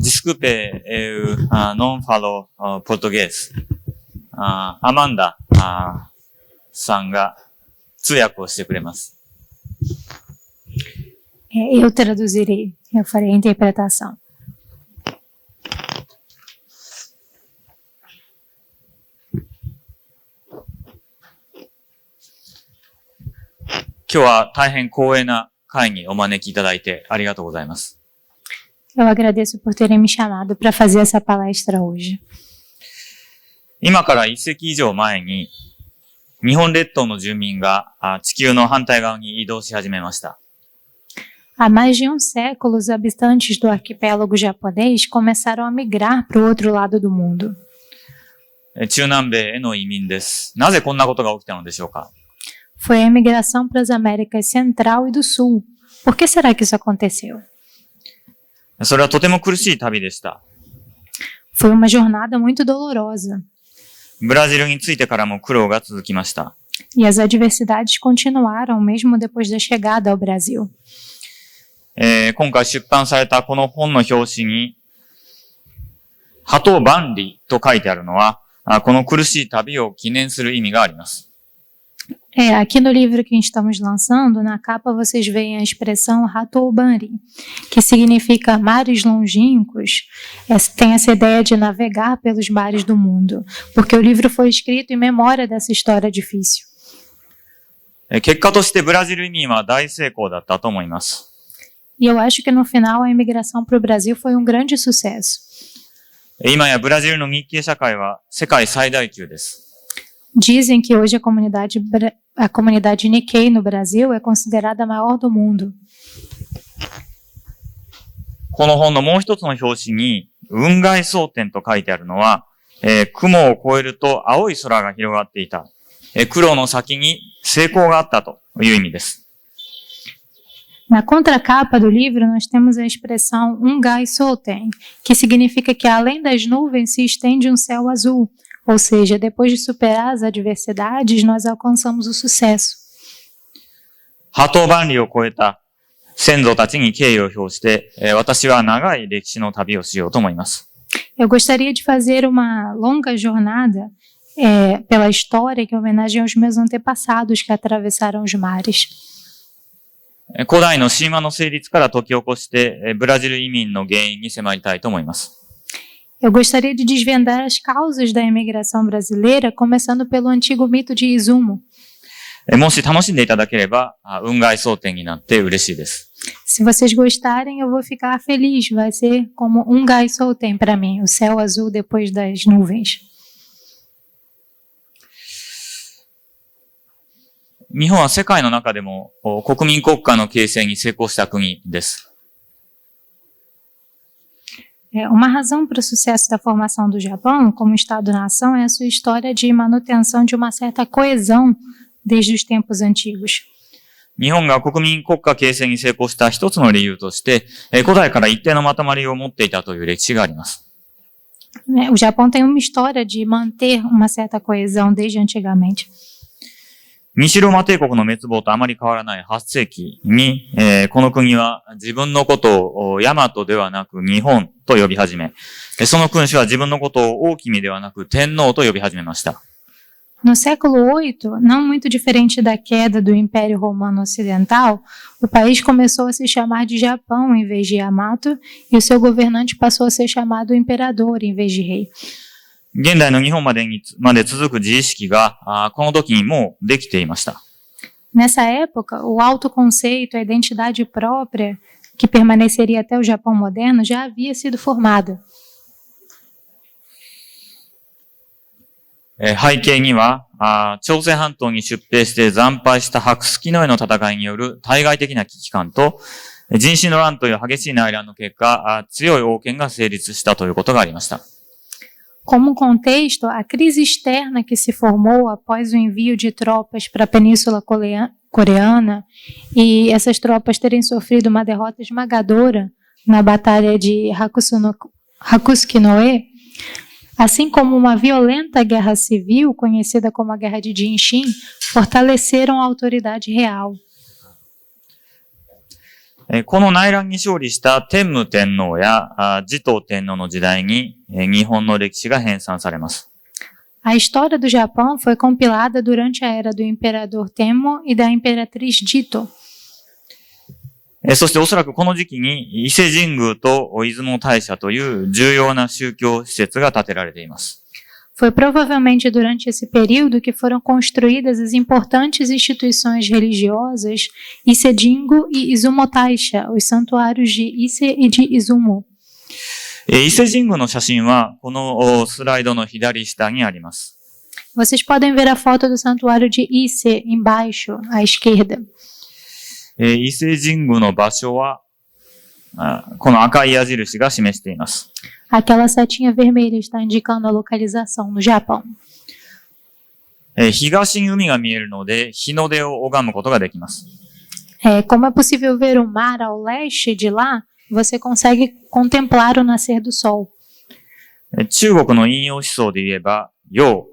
Desculpe, eu não falo português. Amanda さんが通訳をしてくれます。
Eu traduzirei, eu farei a interpretação.
Hoje é 大変光栄な会にお招きいただいてありがとうございます。
Eu agradeço por terem me chamado para fazer essa palestra hoje.
今から1世紀以上前に、日本列島の住民が地球の反対側に移動し始めました。
Há mais de um século, os habitantes do arquipélago japonês começaram a migrar para o outro lado do mundo.
中南米への移民です。なぜこんなことが起きたのでしょうか？
Foi a imigração para as Américas Central e do Sul. Por que será que isso aconteceu?
それはとても苦しい旅でした。
Foi uma jornada muito dolorosa.
ブラジルに着いてからも苦労が続きました。
E as adversidades continuaram mesmo depois da chegada ao Brasil.
今回出版されたこの本の表紙に、波頭万里と書いてあるのは、この苦しい旅を記念する意味があります。
Aqui no livro que estamos lançando, na capa vocês veem a expressão Hatoubari, que significa mares longínquos. Tem essa ideia de navegar pelos mares do mundo, porque o livro foi escrito em memória dessa história difícil.
結果としてブラジル移民は大成功だったと思います。
E eu acho que no final a imigração para o Brasil foi um grande sucesso.
今やブラジルの日系社会は世界最大級です。
Dizem que hoje a comunidade Nikkei no Brasil é considerada a maior do mundo.
この本のもう一つの表紙に、雲外蒼天と書いてあるのは、雲を越えると青い空が広がっていた。苦労の先に成功があったという意味です。
Na contracapa do livro, nós temos a expressão Ungai Soten, que significa que além das nuvens se estende um céu azul. Ou seja, depois de superar as adversidades, nós alcançamos o sucesso.
波頭万里を越えた先祖たちに敬意を表して、私は長い歴史の旅をしようと思います。
Eu gostaria de fazer uma longa jornada pela história que homenageia aos meus antepassados que atravessaram os mares.
古代の神話の成立から解き起こして、ブラジル移民の原因に迫りたいと思います。
Eu gostaria de desvendar as causas da imigração brasileira, começando pelo antigo mito de Izumo.
もし楽しんでいただければ、雲外蒼天になって嬉しいです。
Se vocês gostarem, eu vou ficar feliz. Vai ser como Ungai Soten para mim, o céu azul depois das nuvens.
日本は世界の中でも国民国家の形成に成功した国です。
Uma razão para o sucesso da formação do Japão como Estado-nação é a sua história de manutenção de uma certa coesão desde os tempos antigos.
日本が国民国家形成に成功した一つの理由として、古代から一定のまとまりを持っていたという歴史があります。
O Japão tem uma história de manter uma certa coesão desde antigamente.
西ローマ帝国の滅亡とあまり変わらない8世紀に、この国は自分のことを大和ではなく日本と呼び始め、その君主は自分のことを大君ではなく天皇と呼び始めました。
No século VIII, não muito diferente da queda do Império Romano Ocidental, o país começou a se chamar de Japão em vez de Yamato e o seu governante passou a ser chamado imperador em vez de rei.
現代の日本まで続く自意識が、この時にもうできていました。
Nessa época, o autoconceito, a identidade própria, que permaneceria até o Japão moderno, já havia sido formada.
背景には、朝鮮半島に出兵して惨敗した白月のへの戦いによる対外的な危機感と、人心の乱という激しい内乱の結果、強い王権が成立したということがありました。
Como contexto, a crise externa que se formou após o envio de tropas para a Península Coreana e essas tropas terem sofrido uma derrota esmagadora na Batalha de Hakusuki-no-e, assim como uma violenta guerra civil, conhecida como a Guerra de Jinshin, fortaleceram a autoridade real.
この内乱に勝利した天武天皇や持統天皇の時代に日本の歴史が編纂されます。
A história do Japão foi compilada durante a era do imperador Tenmo e da imperatriz Jito.
そしておそらくこの時期に伊勢神宮と出雲大社という重要な宗教施設が建てられています。
Foi provavelmente durante esse período que foram construídas as importantes instituições religiosas Ise Jingu e Izumo Taisha, os santuários de Ise e de Izumo.
伊勢神宮の写真はこのスライドの左下にあります。
Vocês podem ver a foto do santuário de Ise embaixo, à esquerda.
伊勢神宮の場所はこの赤い矢印が示しています。
Aquela setinha vermelha está indicando a localização no Japão.
東に海が見えるので、日の出を拝むことができます。
Como é possível ver o mar ao leste de lá, você consegue contemplar o nascer do sol.
中国の陰陽思想で言えば、陽、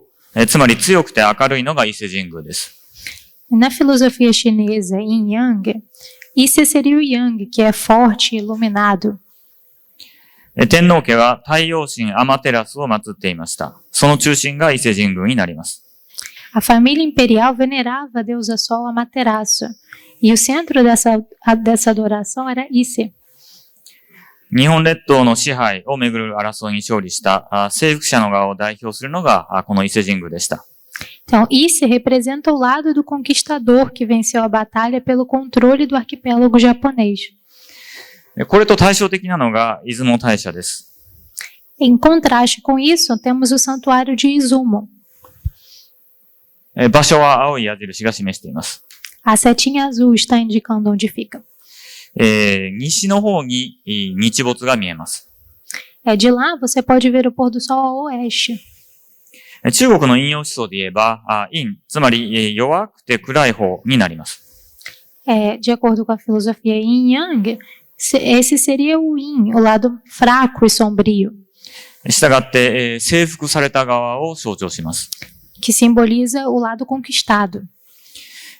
つまり強くて明るいのが伊勢神宮です。
Na filosofia chinesa, Yin Yang, Ise seria o Yang, que é forte e iluminado.
天皇家は太陽神アマテラスを祀っていました。その中心が伊勢神宮になります。
A família imperial venerava a deusa Sol Amaterasu, e o centro dessa adoração era Ise.
日本列島の支配をめぐる争いに勝利した征服者の側を代表するのがこの伊勢神宮でした。
Então, Ise representa o lado do conquistador que venceu a batalha pelo controle do arquipélago japonês.
これと対照的なのが出雲大社です。
Em contraste com isso, temos o santuário de Izumo.
場所は青い矢印が示しています。
A setinha azul está indicando onde fica.
西の方に日没が見えます。
De lá, você pode ver o pôr do sol ao oeste.
中国の陰陽思想で言えば、陰、つまり弱くて暗い方になります。
De acordo com a filosofia Yin Yang, esse seria o Yin, o lado fraco e sombrio.
したがって、征服された側を象徴します。
Que simboliza o lado conquistado.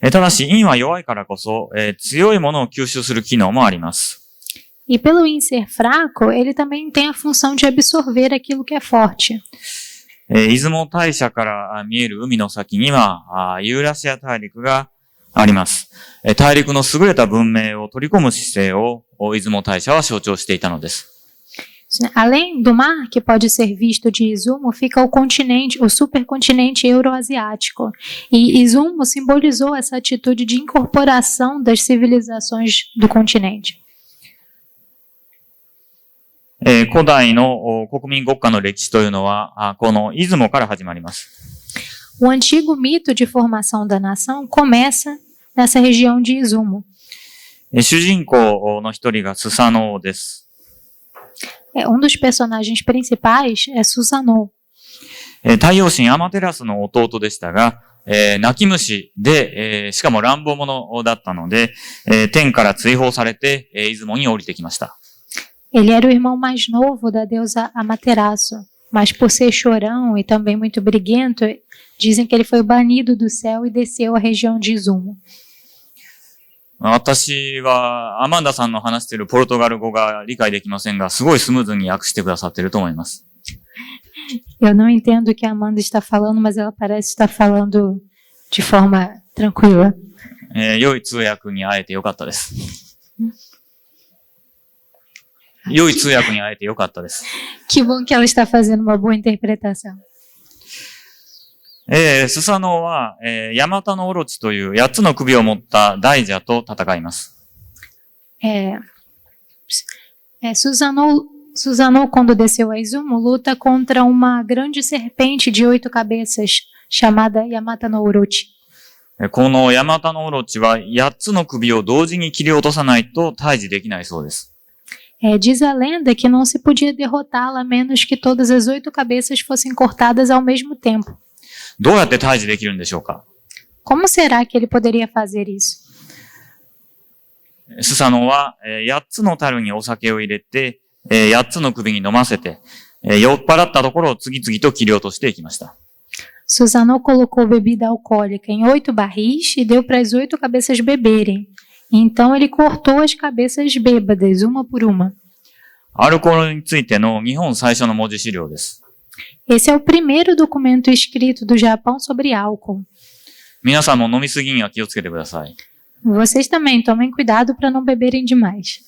ただし、陰は弱いからこそ、強いものを吸収する機能もあります。
E pelo Yin ser fraco, ele também tem a função de absorver aquilo que é forte.
出雲大社から見える海の先には、ユーラシア大陸があります。大陸の優れた文明を取り込む姿勢を出雲大社は象徴していたのです。
Além do mar, que pode ser visto de Izumo, fica o continente, o supercontinente euroasiático. E Izumo simbolizou essa atitude de incorporação das civilizações do continente.
古代の国民国家の歴史というのは、この出雲から始まります。
O antigo mito de formação da nação começa nessa região de Izumo.
主人公の一人がスサノオです。
dos personagens principais é Susanoo.
太陽神アマテラスの弟でしたが、泣き虫で、しかも乱暴者だったので、天から追放されて、出雲に降りてきました。
Ele era o irmão mais novo da deusa Amaterasu, mas por ser chorão e também muito briguento, dizem que ele foi banido do céu e desceu à região de Izumo.
私はアマンダさんの話しているポルトガル語が理解できませんが、すごいスムーズに訳してくださっていると思います。
Eu não entendo o que a Amanda está falando, mas ela parece estar falando de forma tranquila.
良い通訳に会えてよかったです。良い通訳に会えてよかったです。
Que bom que ela está fazendo uma boa interpretação.
スサノオは、ヤマタノオロチという8つの首を持った大蛇と戦います。
Susanoo, quando desceu a Izumo, luta contra uma grande serpente de 8 cabeças, chamada Yamata no Orochi.
このヤマタノオロチは8つの首を同時に切り落とさないと退治できないそうです。
Diz a lenda que não se podia derrotá-la a menos que todas as 8 cabeças fossem cortadas ao mesmo tempo.
どうやって退治できるんでしょうか？
Como será que ele poderia fazer isso?
スサノオは8つの樽にお酒を入れて、8つの首に飲ませて、酔っ払ったところを次々と切り落としていきました。
Susanoo colocou bebida alcoólica em 8 barris e deu para as 8 cabeças beberem. Então ele cortou as cabeças bêbadas, uma por uma.
アルコールについての日本最初の文字資料です。
Esse é o primeiro documento escrito do Japão sobre álcool.
皆さんも飲みすぎには気をつけてください。
Vocês também tomem cuidado para não beberem demais.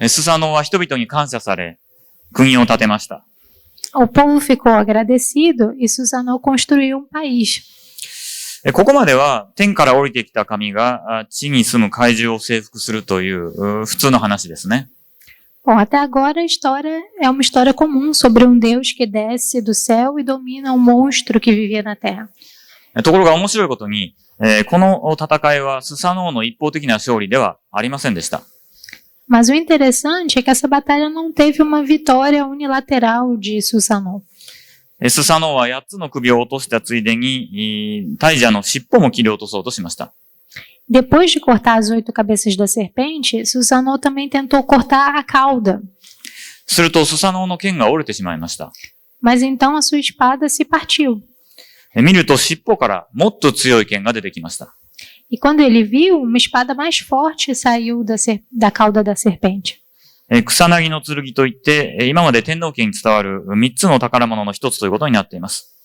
スサノオは人々に感謝され、国を建てました。
O povo ficou agradecido e Susanoo construiu um país.
ここまでは天から降りてきた神が地に住む怪獣を征服するという普通の話ですね。
Bom, até agora a história é uma história comum sobre um Deus que desce do céu e domina um monstro que vivia na terra.
ところが面白いことに、この戦いはスサノオの一方的な勝利ではありませんでした。
Mas o interessante é que essa batalha não teve uma vitória unilateral de Susanoo.
スサノオは8つの首を落としたついでに、大蛇の尻尾も切り落とそうとしました。
Depois de cortar as 8 cabeças da serpente, Susanoo também tentou cortar a cauda.
するとスサノオの剣が折れてしまいました。
Mas então a sua espada se partiu.
見ると尻尾からもっと強い剣が出てきました。
E quando ele viu, uma espada mais forte saiu da cauda da serpente.
草薙の剣といって、今まで天皇家に伝わる3つの宝物の一つということになっています。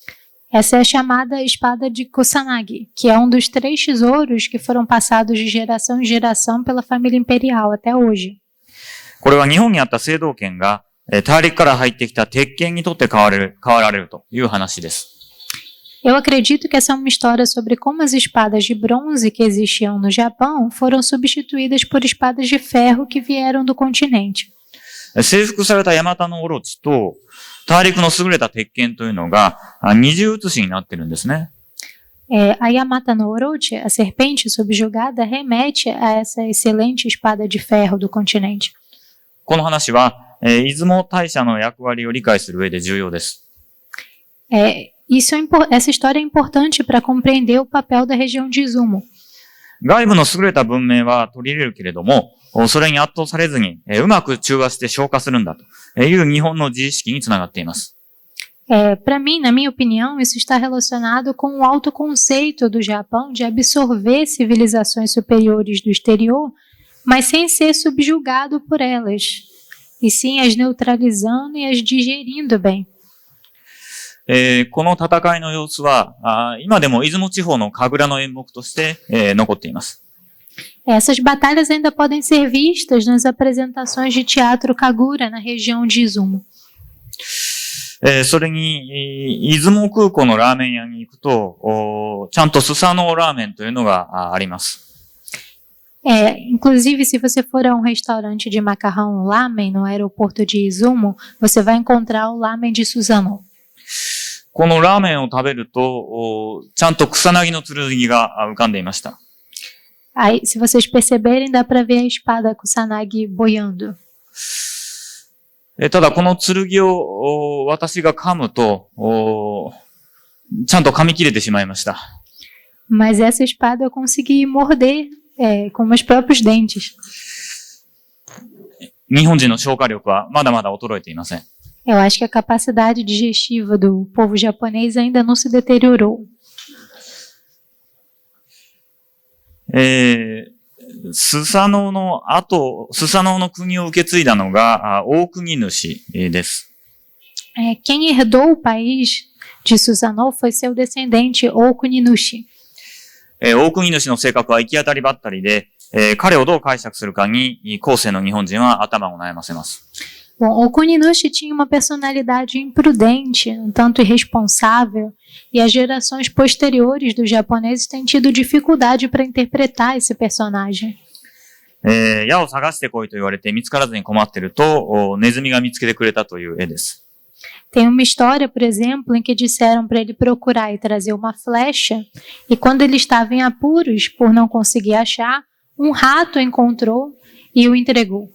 Essa é a chamada espada de Kusanagi, que é um dos 3 tesouros que foram passados de geração em geração pela família imperial até hoje.
これは日本にあった青銅剣が大陸から入ってきた鉄剣にとって変わられるという話です。
Eu acredito que essa é uma história sobre como as espadas de bronze que existiam no Japão foram substituídas por espadas de ferro que vieram do continente.
征服されたヤマタノオロチと大陸の優れた鉄剣というのが二重写しになってるんですね。
A Yamata no Orochi, a serpente subjugada, remete a essa excelente espada de ferro do continente.
この話は、出雲大社の役割を理解する上で重要です。
Essa história é importante para compreender o papel da região de Izumo.
外部の優れた文明は取り入れるけれども、それに圧倒されずに、うまく中和して消化するんだという日本の自意識につながっています。
Para mim, na minha opinião, isso está relacionado com o autoconceito do Japão de absorver civilizações superiores do exterior, mas sem ser subjugado por elas, e sim as neutralizando e as digerindo bem.
この戦いの様子は、今でも出雲地方の神楽の演目として、残っています。
Essas batalhas ainda podem ser vistas nas apresentações de teatro Kagura na região de Izumo.
それに、出雲空港のラーメン屋に行くと、ちゃんとスサノオラーメンというのがあります。
Inclusive, se você for a um restaurante de macarrão lamen no aeroporto de Izumo, você vai encontrar o lamen de Susanoo.
このラーメンを食べると、ちゃんと草薙の剣が浮かんでいました。
Aí, se vocês perceberem, dá para ver a espada Kusanagi boiando.
ただこの剣を私が噛むと、ちゃんと噛み切れてしまいました。
Mas essa espada eu consegui morder com meus próprios dentes.
日本人の消化力はまだまだ衰えていません。
Eu acho que a capacidade digestiva do povo japonês ainda não se deteriorou.
スサノオの国を受け継いだのが大国主です。
Quem herdou o país de Susanoo foi seu descendente, Okuninushi.
大国主の性格は行き当たりばったりで、彼をどう解釈するかに後世の日本人は頭を悩ませます。
Bom, Okuninushi tinha uma personalidade imprudente, um tanto irresponsável, e as gerações posteriores dos japoneses têm tido dificuldade para interpretar esse personagem.
矢を探してこいと言われて見つからずに困っていると、ネズミが見つけてくれたという絵です。
Tem uma história, por exemplo, em que disseram para ele procurar e trazer uma flecha, e quando ele estava em apuros por não conseguir achar, um rato encontrou e o entregou.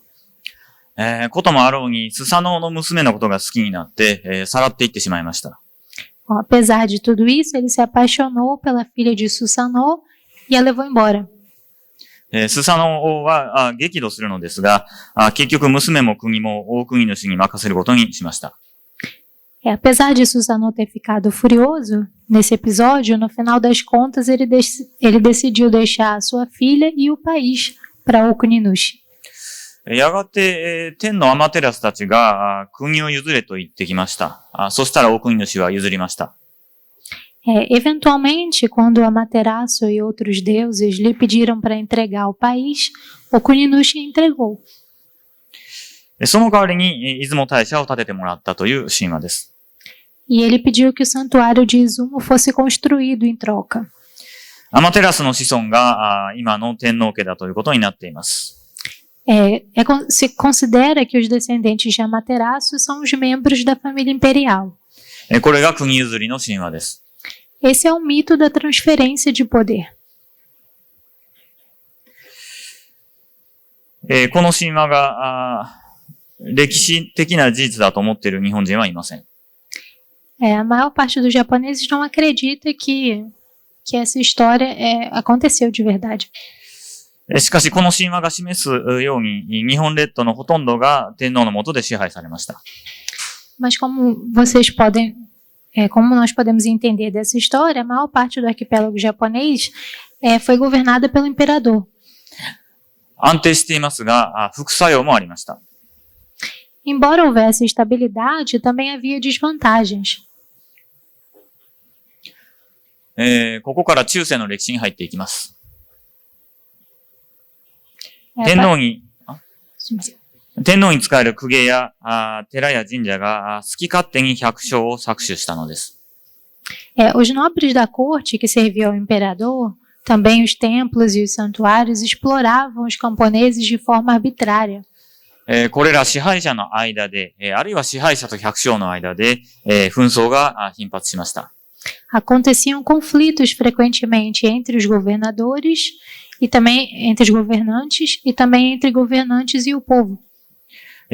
こともあろうに、スサノオの娘のことが好きになって、さらっていってしまいました。
Bom, apesar de tudo isso, ele se apaixonou pela filha de Susanoo e a levou embora.
スサノオは激怒するのですが、結局娘も国も大国主に任せることにしました。
Apesar de Susanoo ter ficado furioso nesse episódio, no final das contas ele decidiu deixar a sua filha e o país para Okuninushi.
やがて、天のアマテラスたちが国を譲れと言ってきました。そしたら大国主は譲りました。
Eventualmente, quando Amaterasu e outros deuses lhe pediram para entregar o país, Okuninushi entregou.
その代わりに、出雲大社を建ててもらったという神話です。
E ele pediu que o santuário de Izumo fosse construído em troca.
アマテラスの子孫が今の天皇家だということになっています。
Se considera que os descendentes de Amaterasu são os membros da família imperial.
これが国譲りの神話です。
Esse é o mito da transferência de poder.
この神話が歴史的な事実だと思っている日本人はいません。
A maior parte dos japoneses não acredita que essa história aconteceu de verdade.
しかし、この神話が示すように、日本列島のほとんどが天皇の下で支配されました。
Mas como nós podemos entender dessa história, a maior parte do arquipélago japonês foi governada pelo imperador.
安定していますが、副作用もありました。
Embora houvesse estabilidade, também havia desvantagens.
ここから中世の歴史に入っていきます。天皇に仕える公家や寺や神社が好き勝手に百姓を搾取したのです。
Os nobres da corte que serviam ao imperador, também os templos e os santuários exploravam os camponeses de forma arbitrária.
これら支配者の間で、あるいは支配者と百姓の間で、紛争が頻発しました。
Aconteciam conflitos frequentemente entre os governadores e também entre os governantes e também entre governantes e o povo.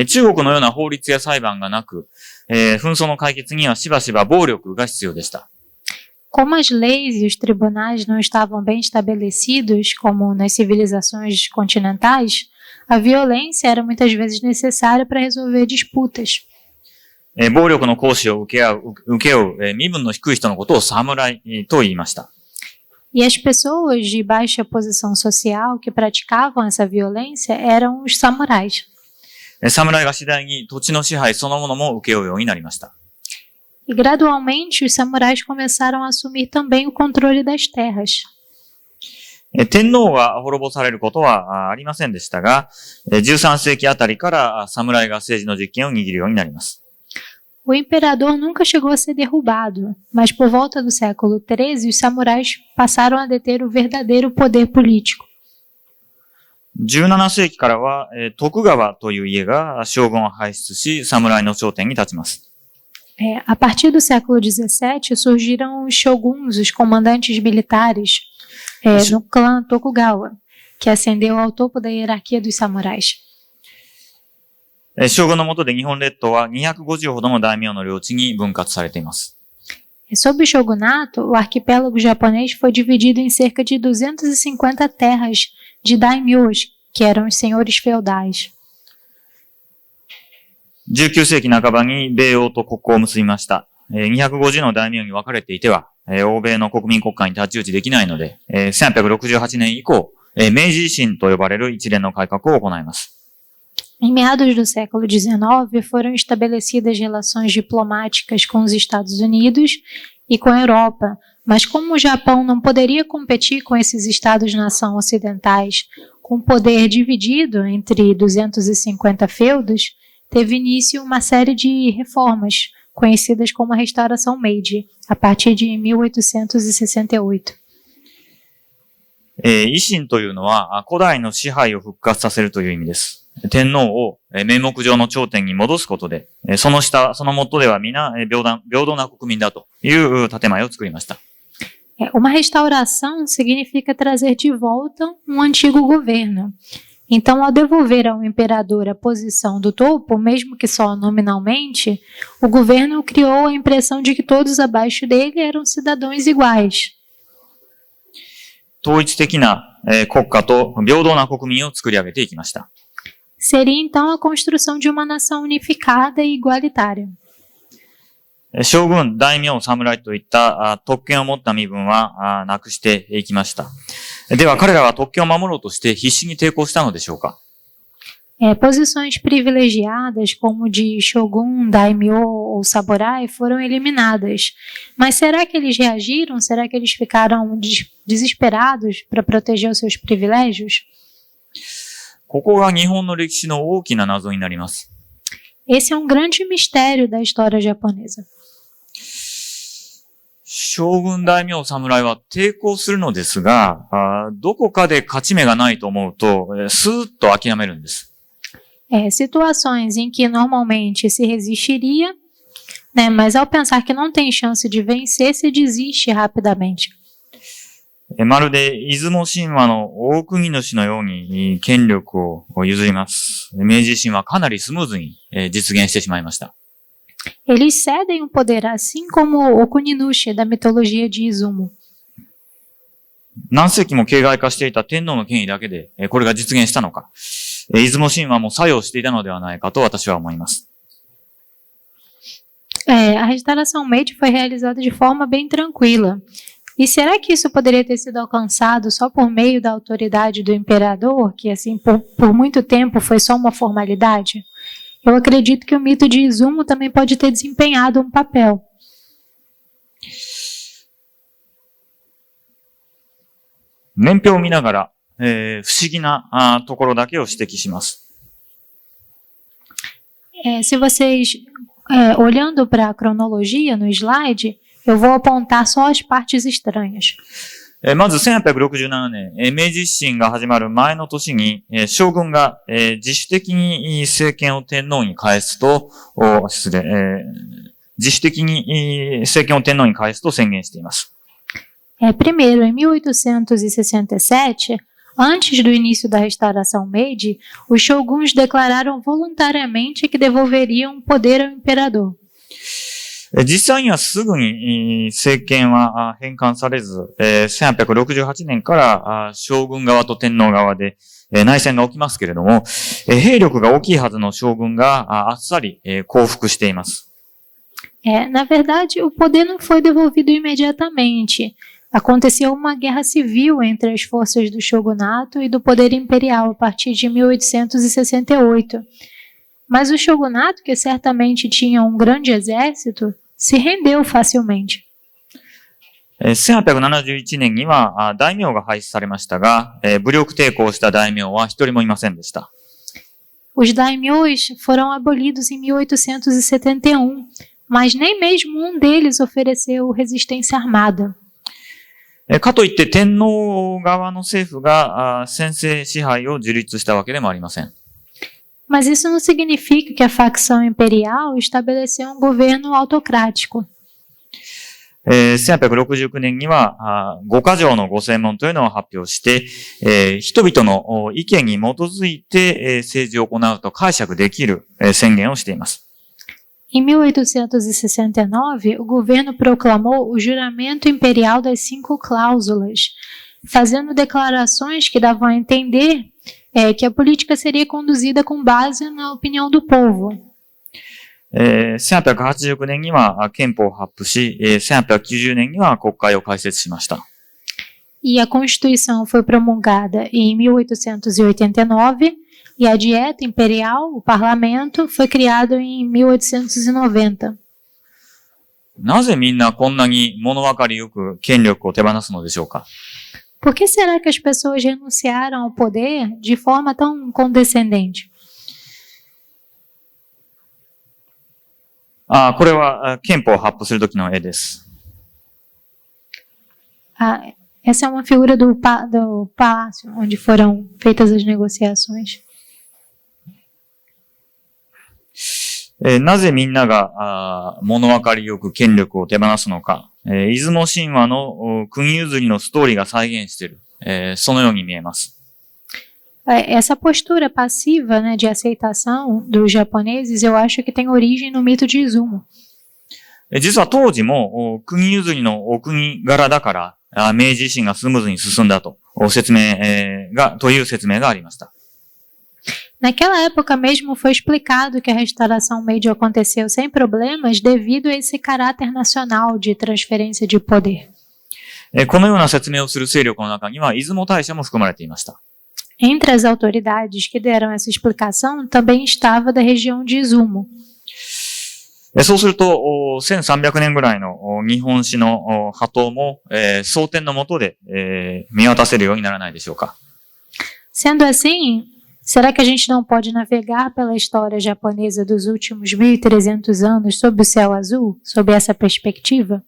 中国のような法律や裁判がなく、紛争の解決にはしばしば暴力が必要でした。
Como as leis e os tribunais não estavam bem estabelecidos, como nas civilizações continentais, a violência era muitas vezes necessária para resolver disputas.
暴力の行使を請け負う身分の低い人のことを侍と言いました。
E as pessoas de baixa posição social que praticavam essa violência eram os samurais.
侍が次第に土地の支配そのものも請け負うようになりました。
E gradualmente os samurais começaram a assumir também o controle das terras.
天皇が滅ぼされることはありませんでしたが、13世紀あたりから侍が政治の実権を握るようになります。
O imperador nunca chegou a ser derrubado, mas por volta do século XIII, os samurais passaram a deter o verdadeiro poder político.
17世紀からは、徳川という家が将軍を輩出し、侍の頂点に立ちます。
A partir do século XVII, surgiram os shoguns, os comandantes militares, no clã Tokugawa, que ascendeu ao topo da hierarquia dos samurais.
将軍の下で日本列島は250ほどの大名の領地に分割されています。
Sob o shogunato, o arquipélago japonês foi dividido em cerca de 250 terras de daimyos, que eram os senhores feudais.
19世紀半ばに米欧と国交を結びました。250の大名に分かれていては、欧米の国民国家に太刀打ちできないので、1868年以降、明治維新と呼ばれる一連の改革を行います。
Em meados do século XIX, foram estabelecidas relações diplomáticas com os Estados Unidos e com a Europa, mas como o Japão não poderia competir com esses Estados-nação ocidentais com poder dividido entre 250 feudos, teve início uma série de reformas, conhecidas como a Restauração Meiji, a partir de 1868.
維新というのは古代の支配を復活させるという意味です。天皇を名目上の頂点に戻すことで、その下、その元では皆平等な国民だという建前を作りました。
Uma restauração significa trazer de volta um antigo governo. Então, ao devolver ao imperador a posição do topo, mesmo que só nominalmente, o governo criou a impressão de que todos abaixo dele eram cidadãos iguais.
統一的な国家と平等な国民を作り上げていきました。
Seria então a construção de uma nação unificada e igualitária.
将軍、大名、侍といった特権を持った身分はなくしていきました。では彼らは特権を守ろうとして必死に抵抗したのでしょうか？
Posições privilegiadas, como de shogun, daimyo ou samurai, foram eliminadas. Mas será que eles reagiram? Será que eles ficaram desesperados para proteger os seus privilégios?
ここが日本の歴史の大きな謎になります。
Esse é um grande mistério da história japonesa.
将軍大名侍は抵抗するのですが、どこかで勝ち目がないと思うと、スーッと諦めるんです。
Situações em que normalmente se resistiria, né, mas ao pensar que não tem chance de vencer, se desiste rapidamente.
まるで出雲神話の大国主のように権力を譲ります。明治維新はかなりスムーズに実現してしまいました。
Eles cedem o poder, assim como o Kuninushi da mitologia de Izumo.
何世紀も形骸化していた天皇の権威だけでこれが実現したのか。出雲神話も作用していたのではないかと私は思います。
A restauração Meiji foi realizada de forma bem tranquila. E será que isso poderia ter sido alcançado só por meio da autoridade do imperador, que assim por muito tempo foi só uma formalidade? Eu acredito que o mito de Izumo também pode ter desempenhado um papel.
年表を見ながら、不思議なところだけを指摘します。
Se vocês, olhando para a cronologia no slide, eu vou apontar só as partes estranhas.
まず1867年、明治維新が始まる前の年に、将軍が、自主的に政権を天皇に返すと、自主的に政権を天皇に返すと宣言しています。
Primeiro, em 1867, antes do início da restauração Meiji, os shoguns declararam voluntariamente que devolveriam o poder ao imperador.
実際にはすぐに政権は返還されず、1868年から将軍側と天皇側で内戦が起きますけれども、兵力が大きいはずの将軍があっさり降伏しています。
Na verdade, o poder não foi devolvido imediatamente. Aconteceu uma guerra civil entre as forças do shogunato e do poder imperial a partir de 1868. Mas o shogunato, que certamente tinha um grande exército, se rendeu facilmente.
1871年には大名が廃止されましたが、武力抵抗した大名は一人もいませんでした。
Os daimyos foram abolidos em 1871, mas nem mesmo um deles ofereceu resistência armada.
かといって天皇側の政府が専制支配を樹立したわけでもありません。
Mas isso não significa que a facção imperial estabeleceu um governo autocrático.
1869年には五箇条のご専門というのを発表して、人々の意見に基づいて政治を行うと解釈できる宣言をしています。
Em 1869, o governo proclamou o juramento imperial das 5 cláusulas, fazendo declarações que davam a entender que a política seria conduzida com base na opinião do povo.
1889年には憲法を発布し、1890年には国会を開設しました。
E a Constituição foi promulgada em 1889 e a Dieta Imperial, o Parlamento, foi criado em 1890.
なぜみんなこんなに物分かりよく権力を手放すのでしょうか？
Por que será que as pessoas renunciaram ao poder de forma tão condescendente?
これは憲法を発布するときの絵です。
Essa é uma figura do palácio onde foram feitas as negociações.
なぜみんなが物分かりよく権力を手放すのか、出雲神話の国譲りのストーリーが再現している、そのように見えます。
Essa postura passiva, né, de aceitação dos japoneses, eu acho que tem origem no mito de Izumo.
実は当時も国譲りのお国柄だから明治維新がスムーズに進んだという説明がありました。
Naquela época mesmo foi explicado que a restauração Meiji aconteceu sem problemas devido a esse caráter nacional de transferência de poder.
このような説明をする勢力の中には出雲大社も含まれていました。
Entre as autoridades que deram essa explicação também estava da região de Izumo.
そうすると、1300年ぐらいの日本史の波頭も、蒼天の下で、見渡せるようにならないでしょうか。
Sendo assim, será que a gente não pode navegar pela história japonesa dos últimos 1300 anos sob o céu azul, sob essa perspectiva?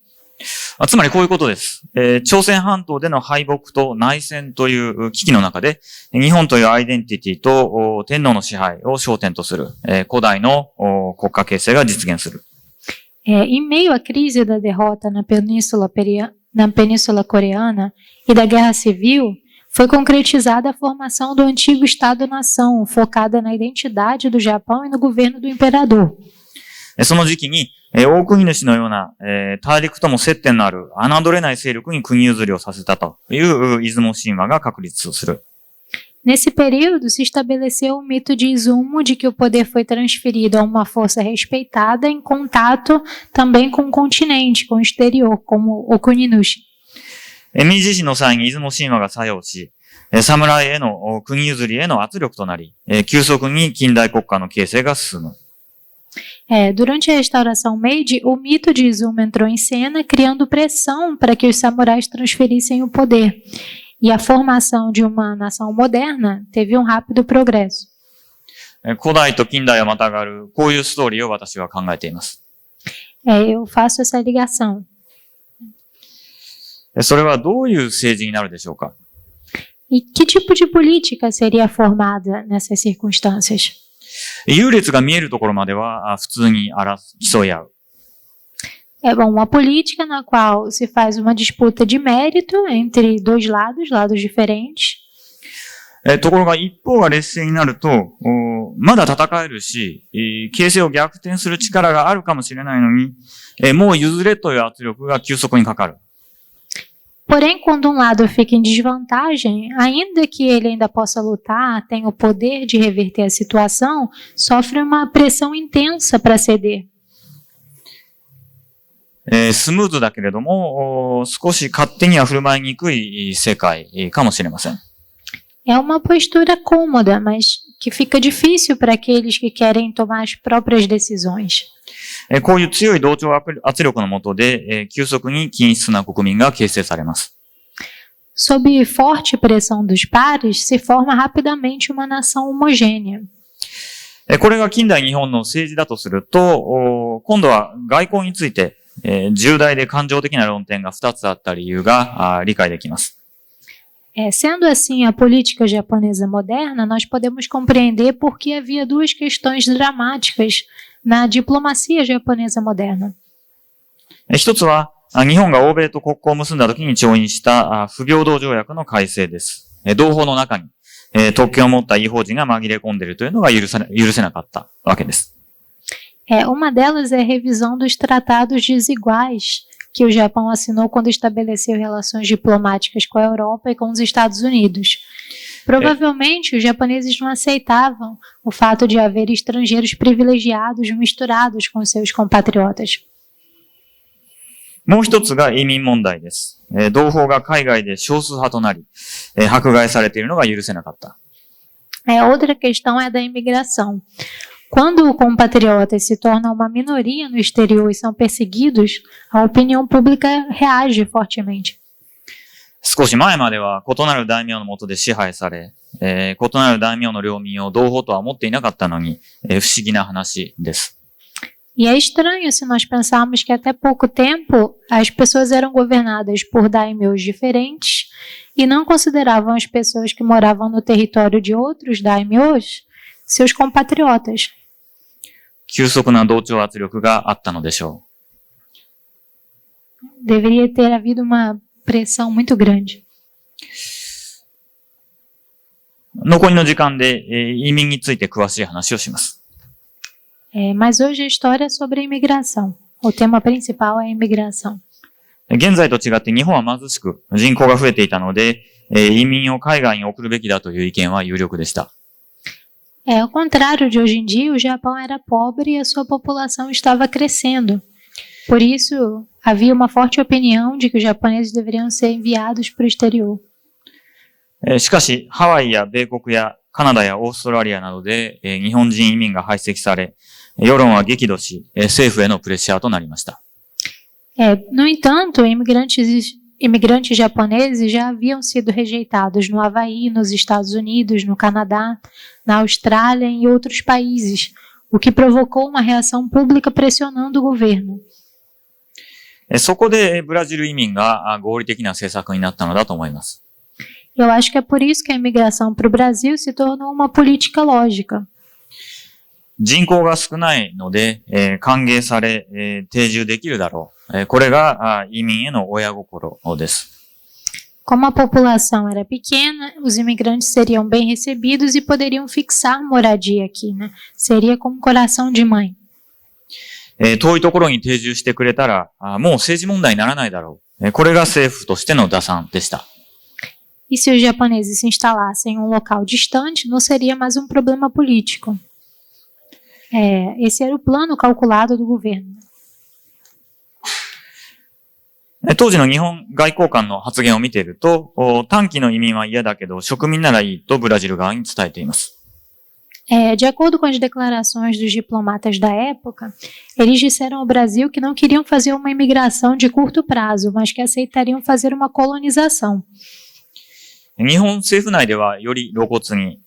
つまりこういうことです。朝鮮半島での敗北と内戦という危機の中で、日本というアイデンティティと天皇の支配を焦点とする、古代の国家形成が実現する。
Em meio à crise da derrota na Península Coreana e da Guerra Civil, foi concretizada a formação do antigo Estado-nação, focada na identidade do Japão e no governo do imperador.
その時期に、大国主のような、大陸とも接点のある侮れない勢力に国譲りをさせたという出雲神話が確立する。
Nesse período, se estabeleceu o mito de Izumo de que o poder foi transferido a uma força respeitada em contato também com o continente, com o exterior, como o Kuninushi.
明治維新の際に出雲神話が作用し、侍への国譲りへの圧力となり、急速に近代国家の形成が進む。
Durante a restauração Meiji, o mito de Izumo entrou em cena, criando pressão para que os samurais transferissem o poder. E a formação de uma nação moderna teve um rápido progresso.
古代と近代をまたがる、こういうストーリーを私は考えています。
Eu faço essa ligação.
それはどういう政治になるでしょうか。
E que tipo de política seria formada nessas circunstâncias?
優劣が見えるところまでは普通に競い合う。
Uma política na qual se faz uma disputa de mérito entre dois lados diferentes.
ところが一方が劣勢になると、まだ戦えるし、形勢を逆転する力があるかもしれないのに、もう譲れという圧力が急速にかかる。
Porém, quando um lado fica em desvantagem, ainda que ele ainda possa lutar, tenha o poder de reverter a situação, sofre uma pressão intensa para ceder.
スムーズだけれども、少し勝手には振る舞いにくい世界かもしれません。
É uma postura cômoda, mas que fica difícil para aqueles que querem tomar as próprias decisões.
こういう強い同調圧力の下で、急速に均質な国民が形成されます。
Sob forte pressão dos pares, se forma rapidamente uma nação homogênea.
これが近代日本の政治だとすると、今度は外交について、重大で感情的な論点が2つあった理由が理解できます。
Sendo assim a política japonesa moderna, nós podemos compreender por que havia duas questões dramáticas na diplomacia japonesa moderna.
一つは、日本が欧米と国交を結んだ時に調印した不平等条約の改正です。同胞の中に、特権を持った異邦人が紛れ込んでいるというのが許せなかったわけです。
Uma delas é a revisão dos tratados desiguais que o Japão assinou quando estabeleceu relações diplomáticas com a Europa e com os Estados Unidos. Provavelmente, os japoneses não aceitavam o fato de haver estrangeiros privilegiados misturados com seus compatriotas.
もう一つが移民問題です。同胞が海外で少数派となり、迫害されているのが許せなかった。
Outra questão é da imigração. Quando compatriotas se tornam uma minoria no exterior e são perseguidos, a opinião pública reage fortemente.
少し前までは異なる大名の下で支配され、異なる大名の領民を同胞とは思っていなかったのに、不思議な話です。
E é estranho se nós pensarmos que até pouco tempo as pessoas eram governadas por daimyos diferentes e não consideravam as pessoas que moravam no território de outros daimyos seus compatriotas.
急速な同調圧力があったのでしょ
Deveria ter havido uma pressão muito grande.
う。残りの時間で、移民について詳しい話をします。
Mas hoje a história é sobre a imigração. O tema principal é a imigração.
現在と違って日本は貧しく人口が増えていたので、移民を海外に送るべきだという意見は有力でした。
Ao contrário de hoje em dia, o Japão era pobre e a sua população estava crescendo. Por isso, havia uma forte opinião de que os japoneses deveriam ser enviados para o exterior.
しかし、ハワイや米国やカナダやオーストラリアなどで、日本人移民が排斥され、世論は激怒し、政府へのプレッシャーとなりました。
No entanto, imigrantes japoneses já haviam sido rejeitados no Havaí, nos Estados Unidos, no Canadá, na Austrália e em outros países, o que provocou uma reação pública pressionando o governo.
そこでブラジル移民が合理的な政策になったのだと思います。
Eu acho que é por isso que a imigração para o Brasil se tornou uma política lógica.
人口が少ないので、歓迎され、定住できるだろう。これが移民への親心です。
Como a população era pequena, os imigrantes seriam bem recebidos e poderiam fixar moradia aqui, né? Seria como coração de mãe.
遠いところに定住してくれたら、もう政治問題にならないだろう。これが政府としての打算でした。
E se os japoneses se instalassem em um local distante, não seria mais um problema político. Esse era o plano calculado do governo.
当時の日本外交官の発言を見ていると、短期の移民は嫌だけど、植民ならいいとブラジル側に伝えています。
De acordo com as declarações dos diplomatas da época, eles disseram ao Brasil que não queriam fazer uma imigração de curto prazo, mas que aceitariam fazer uma colonização.
日本政府内ではより露骨に、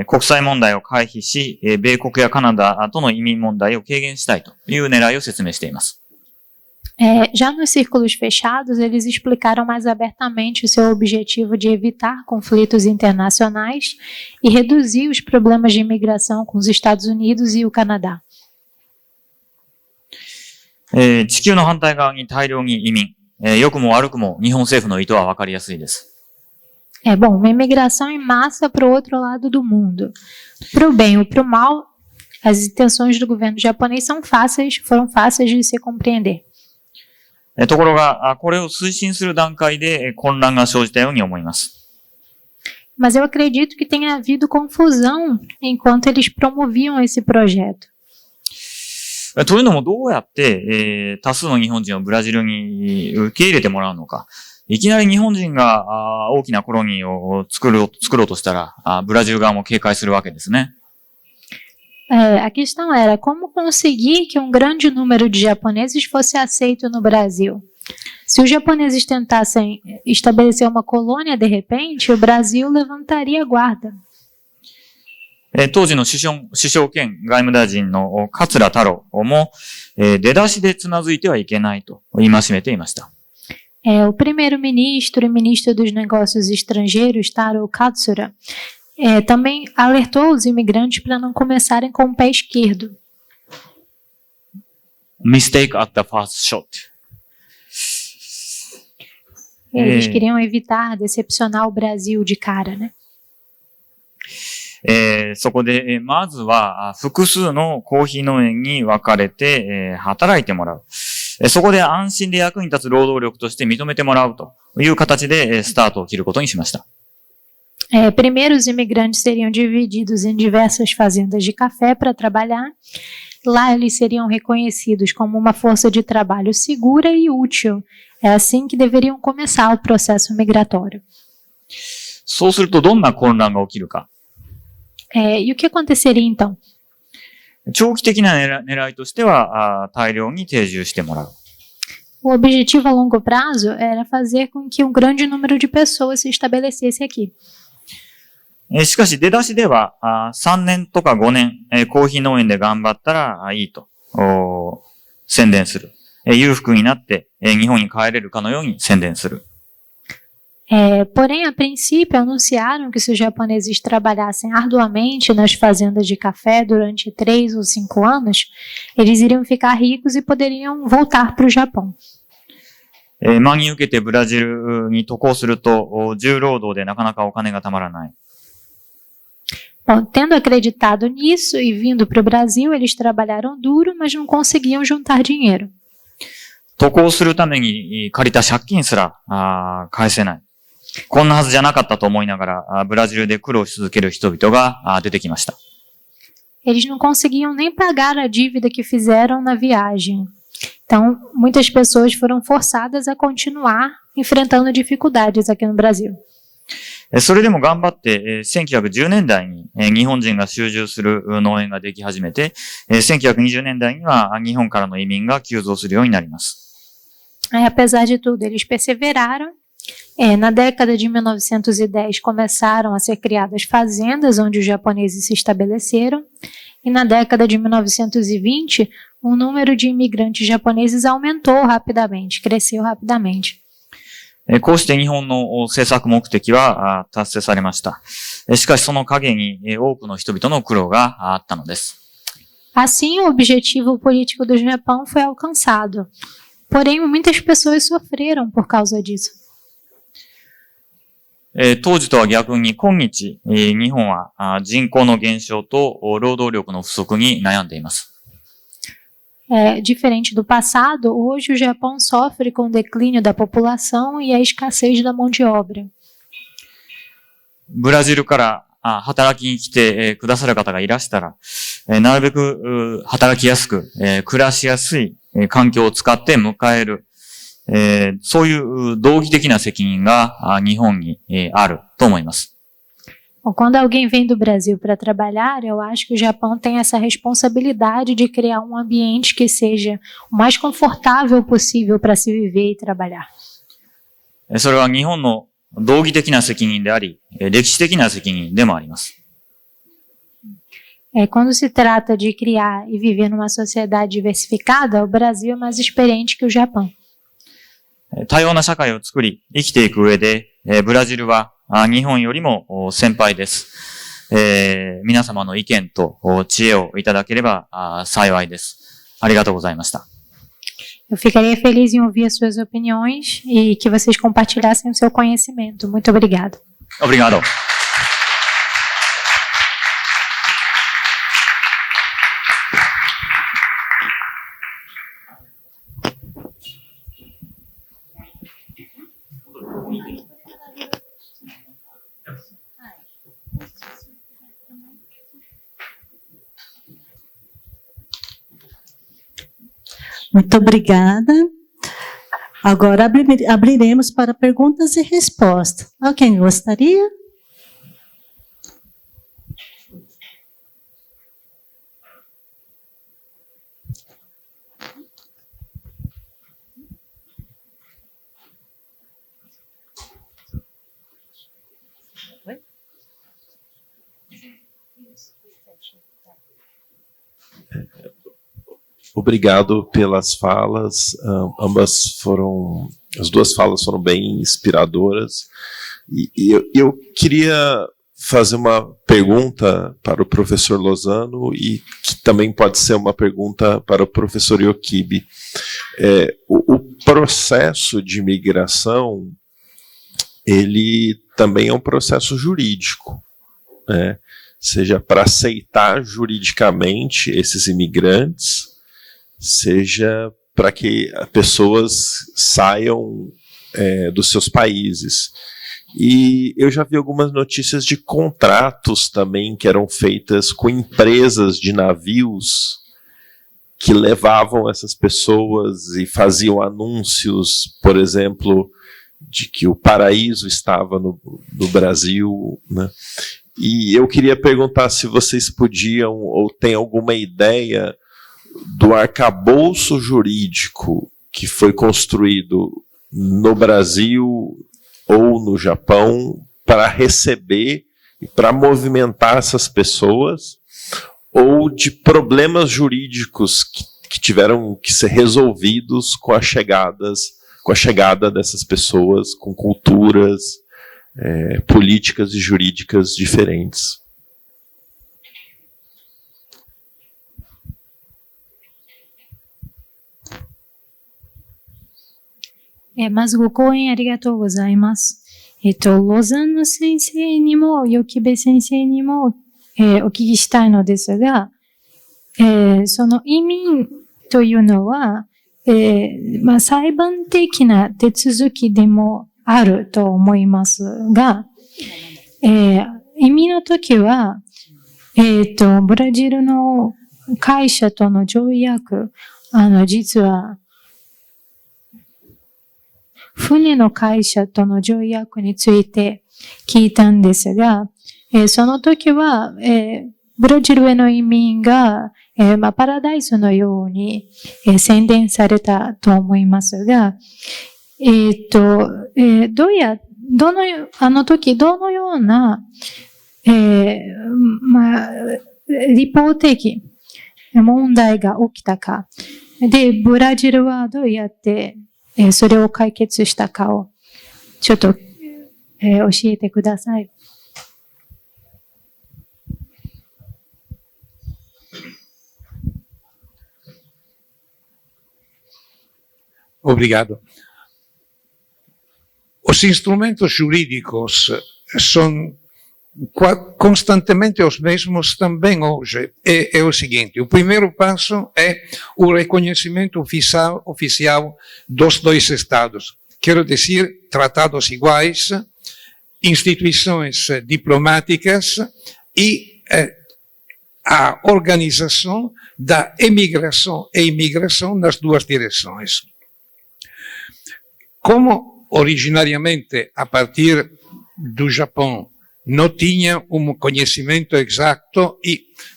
国際問題を回避し、米国やカナダとの移民問題を軽減したいという狙いを説明しています。
Já nos círculos fechados, eles explicaram mais abertamente o seu objetivo de evitar conflitos internacionais e reduzir os problemas de imigração com os Estados Unidos e o Canadá.
地球の反対側に大量に移民、良くも悪くも日本政府の意図は分かりやすいです。
Bom, uma imigração em massa para o outro lado do mundo. Para o bem ou para o mal, as intenções do governo japonês foram fáceis de se compreender.
ところが、これを推進する段階で混乱が生じたように思います。
Mas eu acredito que tenha havido confusão enquanto eles promoviam esse projeto.
というのもどうやって、多数の日本人をブラジルに受け入れてもらうのか。いきなり日本人が大きなコロニーを作ろうとしたら、ブラジル側も警戒するわけですね。
A questão era como conseguir que um grande número de japoneses fosse aceito no Brasil. Se os japoneses tentassem estabelecer uma colônia de repente, o Brasil levantaria a guarda.
当時の首相兼外務大臣の桂太郎も、出だしでつまずいてはいけないと戒めていました。
O primeiro-ministro e ministro dos Negócios Estrangeiros, Taro Katsura, também alertou os imigrantes para não começarem com o pé esquerdo.
Mistake at the first shot.
Eles queriam evitar decepcionar o Brasil de cara, né?
そこで、まずは複数のコーヒー農園に分かれて、働いてもらう。そこで安心で役に立つ労働力として認めてもらうという形でスタートを切ることにしました。
Primeiro, os imigrantes seriam divididos em diversas fazendas de café para trabalhar. Lá, eles seriam reconhecidos como uma força de trabalho segura e útil. É assim que deveriam começar o processo migratório.
そうするとどんな混乱が起きるか。
E o que aconteceria então?
長期的な狙いとしては、大量に定住してもらう。
O objetivo a longo prazo era fazer com que um grande número de pessoas se estabelecesse aqui.
しかし出だしでは、3年とか5年、コーヒー農園で頑張ったらいいと、宣伝する。裕福になって、日本に帰れるかのように宣伝する。
Porém, a princípio, anunciaram que se os japoneses trabalhassem arduamente nas fazendas de café durante 3 ou 5 anos, eles iriam ficar ricos e poderiam voltar para o Japão.
真に受けてブラジルに渡航すると、重労働でなかなかお金がたまらない。
Bom, tendo acreditado nisso e vindo para o Brasil, eles trabalharam duro, mas não conseguiam juntar dinheiro.
渡航するために借りた借金すら返せない。こんなはずじゃなかったと思いながら、ブラジルで苦労し続ける人々が出てきました。
Eles não conseguiam nem pagar a dívida que fizeram na viagem. Então, muitas pessoas foram forçadas a continuar enfrentando dificuldades aqui no Brasil.
それでも頑張って、1910年代に日本人が集中する農園ができ始めて、1920年代には日本からの移民が急増するようになります。
Apesar de tudo, eles perseveraram. Na década de 1910 começaram a ser criadas fazendas onde os japoneses se estabeleceram. E na década de 1920, o número de imigrantes japoneses aumentou rapidamente, cresceu rapidamente.
こうして日本の政策目的は達成されました。しかしその陰に多くの人々の苦労があったのです。
Assim, o objetivo político do Japão foi alcançado. Porém, muitas pessoas sofreram por causa disso.
当時とは逆に今日、日本は人口の減少と労働力の不足に悩んでいます。
Diferente do passado, hoje o Japão sofre com o declínio da população e a escassez da mão de obra.
ブラジルから働きに来てくださる方がいらしたら、なるべく働きやすく、暮らしやすい環境を使って迎える、そういう道義的な責任が日本にあると思います。
Bom, quando alguém vem do Brasil para trabalhar, eu acho que o Japão tem essa responsabilidade de criar um ambiente que seja o mais confortável possível para se viver e trabalhar.
それは日本の道義的な責任であり、歴史的な責任でもあります。
Quando se trata de criar e viver numa sociedade diversificada, o Brasil é mais experiente que o Japão.
多様な社会を作り、生きていく上で、ブラジルは日本よりも先輩です。皆様の意見と知恵をいただければ幸いです。ありがとうございました。
Eu ficaria feliz em ouvir as suas opiniões e que vocês compartilhassem o seu conhecimento. Muito obrigado.
Obrigado.
Muito obrigada. Agora abriremos para perguntas e respostas. Alguém gostaria?
Obrigado pelas falas, as duas falas foram bem inspiradoras, e eu queria fazer uma pergunta para o professor Lozano, e que também pode ser uma pergunta para o professor Yokibi. O processo de imigração, ele também é um processo jurídico, né? Seja para aceitar juridicamente esses imigrantes, seja para que as pessoas saiam dos seus países. E eu já vi algumas notícias de contratos também que eram feitas com empresas de navios que levavam essas pessoas e faziam anúncios, por exemplo, de que o paraíso estava no Brasil, né? E eu queria perguntar se vocês podiam ou têm alguma ideia do arcabouço jurídico que foi construído no Brasil ou no Japão para receber e para movimentar essas pessoas, ou de problemas jurídicos que tiveram que ser resolvidos com com a chegada dessas pessoas com culturas políticas e jurídicas diferentes.
É, まずご講演ありがとうございます。ロザンヌ先生にも、ヨキベ先生にも、お聞きしたいのですが、その移民というのは、裁判的な手続きでもあると思いますが、移民の時は、ブラジルの会社との条約、実は、船の会社との条約について聞いたんですが、その時は、ブラジルへの移民が、パラダイスのように、宣伝されたと思いますが、あの時どのような、立法的問題が起きたか。で、ブラジルはどうやってそれを解決したかを、ちょっと、教えてください。
Obrigado. Os instrumentos jurídicos são constantemente os mesmos também hoje. É o seguinte, o primeiro passo é o reconhecimento oficial dos dois Estados. Quero dizer, tratados iguais, instituições diplomáticas e a organização da emigração e imigração nas duas direções. Como originariamente, a partir do Japão, não tinha conhecimento exato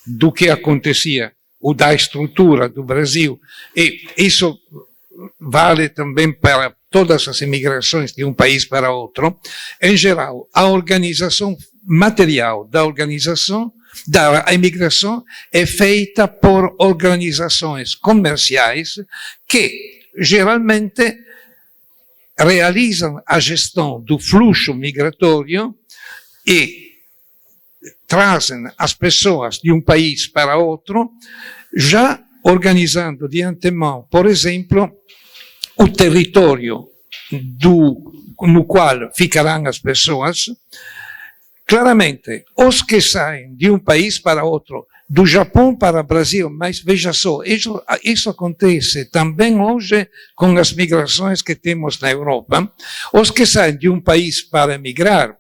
do que acontecia, ou da estrutura do Brasil. E isso vale também para todas as imigrações de um país para outro. Em geral, a organização material da imigração é feita por organizações comerciais que, geralmente, realizam a gestão do fluxo migratório e trazem as pessoas de um país para outro, já organizando de antemão, por exemplo, o território no qual ficarão as pessoas. Claramente, os que saem de um país para outro, do Japão para o Brasil, mas veja só, isso acontece também hoje com as migrações que temos na Europa. Os que saem de um país para migrar,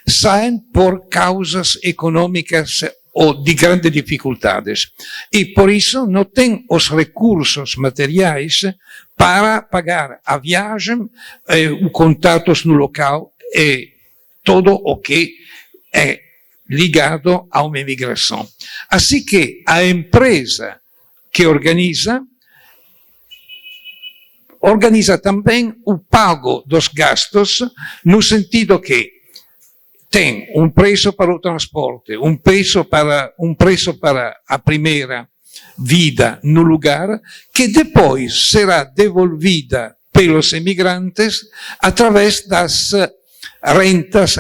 saem por causas econômicas ou de grandes dificuldades. E por isso não têm os recursos materiais para pagar a viagem, os contatos no local e todo o que é ligado a uma imigração. Assim que a empresa que organiza também o pago dos gastos, no sentido que tem um preço para o transporte, um preço para a primeira vida no lugar, que depois será devolvida pelos imigrantes através das rentas,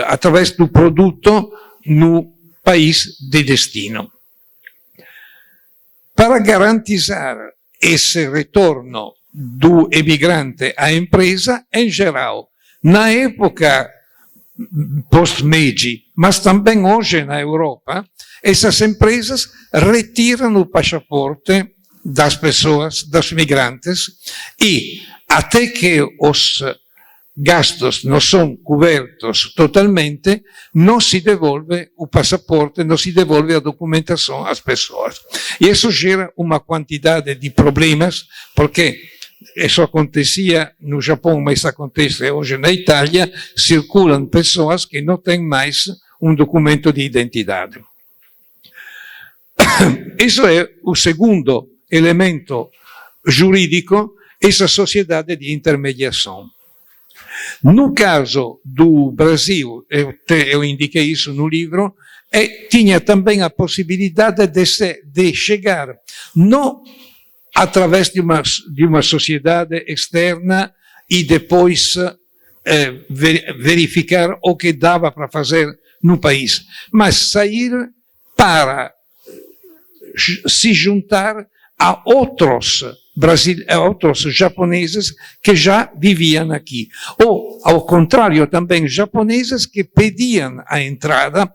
através do produto no país de destino. Para garantizar esse retorno do imigrante à empresa, em geral, na época post-Meiji, mas também hoje na Europa, essas empresas retiram o passaporte das pessoas, dos imigrantes, e até que os gastos não são cobertos totalmente, não se devolve o passaporte, não se devolve a documentação às pessoas. E isso gera uma quantidade de problemas, porque isso acontecia no Japão, mas acontece hoje na Itália, circulam pessoas que não têm mais um documento de identidade. Isso é o segundo elemento jurídico, essa sociedade de intermediação. No caso do Brasil, eu indiquei isso no livro, tinha também a possibilidade de chegar, não através de uma sociedade externa e depois verificar o que dava para fazer no país. Mas sair para se juntar a outros japoneses que já viviam aqui. Ou, ao contrário, também japoneses que pediam a entrada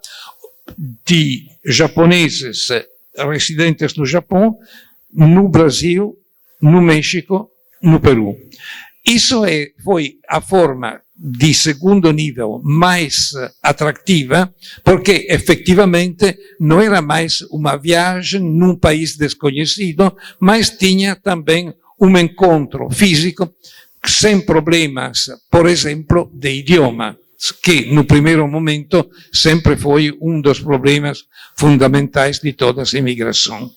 de japoneses residentes no Japão, no Brasil, no México, no Peru. Isso foi a forma de segundo nível mais atrativa, porque efetivamente não era mais uma viagem num país desconhecido, mas tinha também um encontro físico sem problemas, por exemplo, de idioma, que no primeiro momento sempre foi um dos problemas fundamentais de toda essa imigração.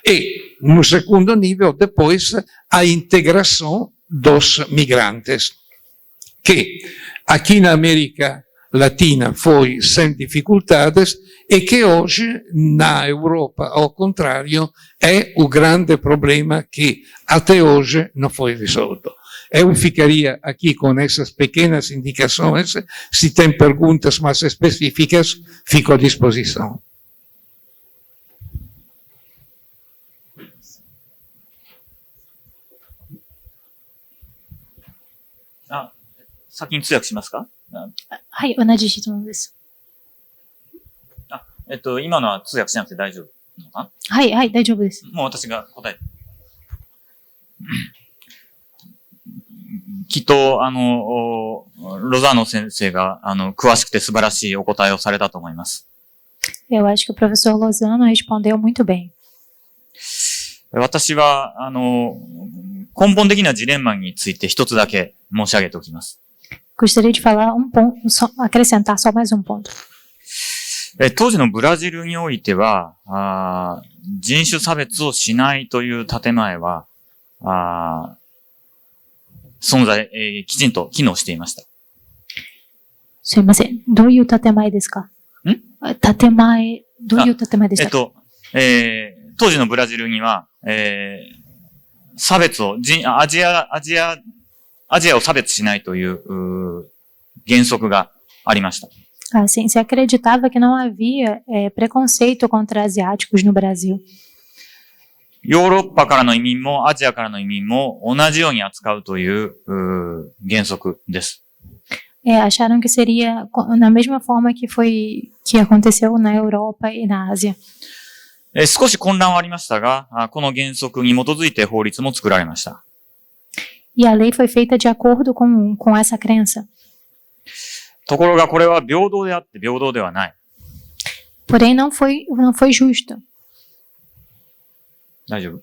E, no segundo nível, depois, a integração dos migrantes, que aqui na América Latina foi sem dificuldades e que hoje na Europa, ao contrário, é o grande problema que até hoje não foi resolto. Eu ficaria aqui com essas pequenas indicações. Se tem perguntas mais específicas, fico à disposição.
先に通訳しますか？
はい、同じ質問です。
今のは通訳しなくて大丈夫なのかな？
はい、はい、大丈夫です。
もう私が答えて。きっと、ロザーノ先生が、詳しくて素晴らしいお答えをされたと思います。
Eu acho que o professor Lozano respondeu muito bem.
私は、根本的なジレンマについて一つだけ申し上げておきます。
Gostaria de falar ponto, acrescentar só mais ponto.
当時のブラジルにおいては、人種差別をしないという建前は、きちんと機能していました。
すいません。どういう建前ですか？建前、どういう建前でしたか？
当時のブラジルには、差別を、アジアを差別しないという原則がありました。
Assim, se acreditava que não havia preconceito contra asiáticos no Brasil.
ヨーロッパからの移民もアジアからの移民も同じように扱うという原則です。
Acharam que seria na mesma forma que aconteceu na Europa e na Ásia.
少し混乱はありましたが、この原則に基づいて法律も作られました。
E a lei foi feita de acordo com essa crença.
ところがこれは平等であって平等ではない。
Porém, não foi justo.
大丈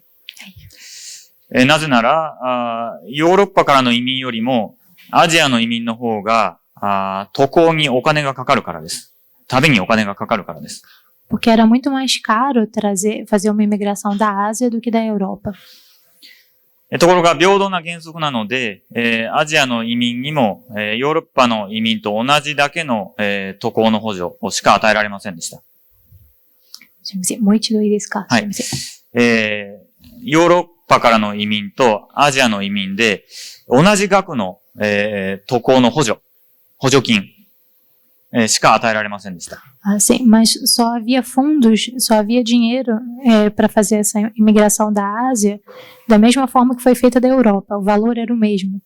夫？なぜなら、ヨーロッパからの移民よりも、アジアの移民の方が、渡航にお金がかかるからです。旅にお金がかかるからです。
Porque era muito mais caro fazer uma imigração da Ásia do que da Europa.
ところが平等な原則なので、アジアの移民にも、ヨーロッパの移民と同じだけの、渡航の補助しか与えられませんでした。
すみません、もう一度いいですか？
はい。ヨーロッパからの移民とアジアの移民で同じ額の、渡航の補助金、しか与えられませんでした。
Sim, mas só havia fundos, só havia dinheiro para fazer essa imigração da Ásia, da mesma forma que foi feita da Europa. O valor era o mesmo.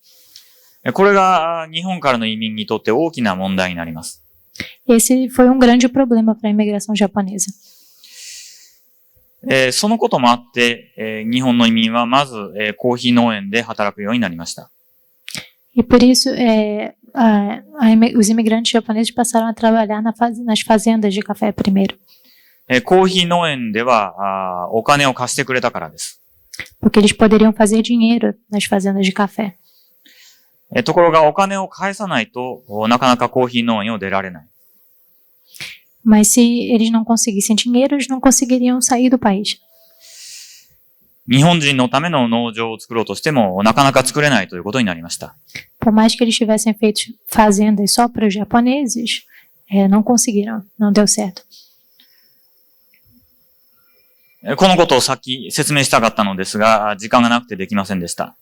これが日本からの移民にとって大きな問題になります。
Esse foi grande problema para a imigração japonesa.
そのこともあって、日本の移民はまず、コーヒー農園で働くようになりました。
E por isso, os imigrantes japoneses passaram a trabalhar nas fazendas de café primeiro.
コーヒー農園ではお金を貸してくれたからです。
Porque eles poderiam fazer dinheiro nas fazendas de café.
ところがお金を返さないとなかなかコーヒー農園を出られない。
Mas se eles não conseguissem dinheiro, eles não conseguiriam sair do país.
日本人のための農場を作ろうとしてもなかなか作れないということになりました。
Por mais que eles tivessem feito fazendas só para os japoneses, não conseguiram, não deu certo.
このことをさっき説明したかったのですが、時間がなくてできませんでした。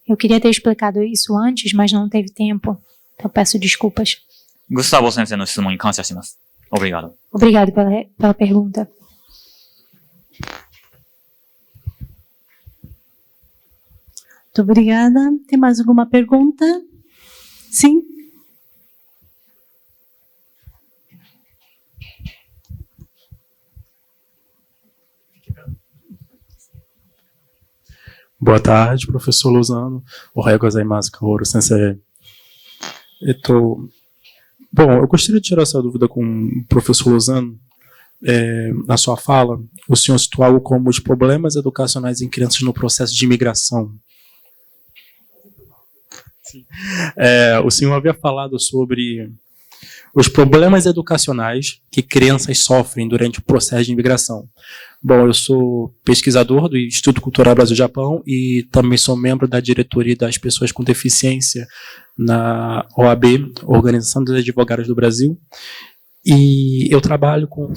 Eu queria ter explicado isso antes, mas não teve tempo. Então peço desculpas.
グスタボ先生の質問に感謝します。Obrigado.
Obrigado pela pergunta.
Muito obrigada. Tem mais alguma pergunta? Sim?
Boa tarde, professor Lozano. Ohayou gozaimasu, Kaoru sensei. Bom, eu gostaria de tirar essa dúvida com o professor Lozano. Na sua fala, o senhor citou algo como os problemas educacionais em crianças no processo de imigração. O senhor havia falado sobre os problemas educacionais que crianças sofrem durante o processo de imigração. Bom, eu sou pesquisador do Instituto Cultural Brasil-Japão e também sou membro da diretoria das pessoas com deficiência na OAB, Organização dos Advogados do Brasil. E eu trabalho com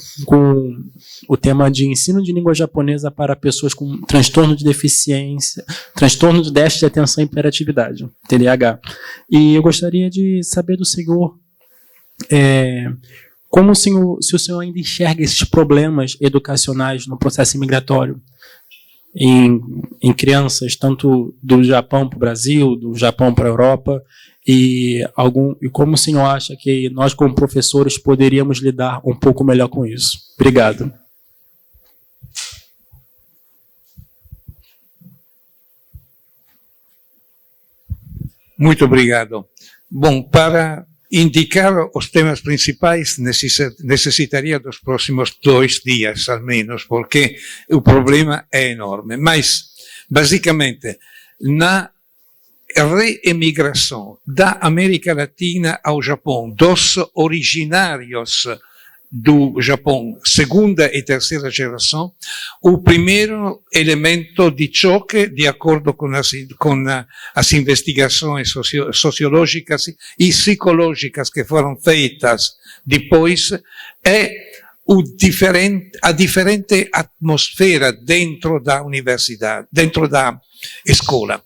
o tema de ensino de língua japonesa para pessoas com transtorno de deficiência, transtorno de déficit de atenção e hiperatividade, TDAH. E eu gostaria de saber do senhor se o senhor ainda enxerga esses problemas educacionais no processo imigratório em crianças, tanto do Japão para o Brasil, do Japão para a Europa, e como o senhor acha que nós, como professores, poderíamos lidar um pouco melhor com isso? Obrigado.
Muito obrigado. Bom, para indicar os temas principais necessitaria dos próximos 2 dias, ao menos, porque o problema é enorme. Mas, basicamente, na reemigração da América Latina ao Japão, dos originários do Japão, segunda e terceira geração, o primeiro elemento de choque, de acordo com as investigações sociológicas e psicológicas que foram feitas depois, é a diferente atmosfera dentro da universidade, dentro da escola.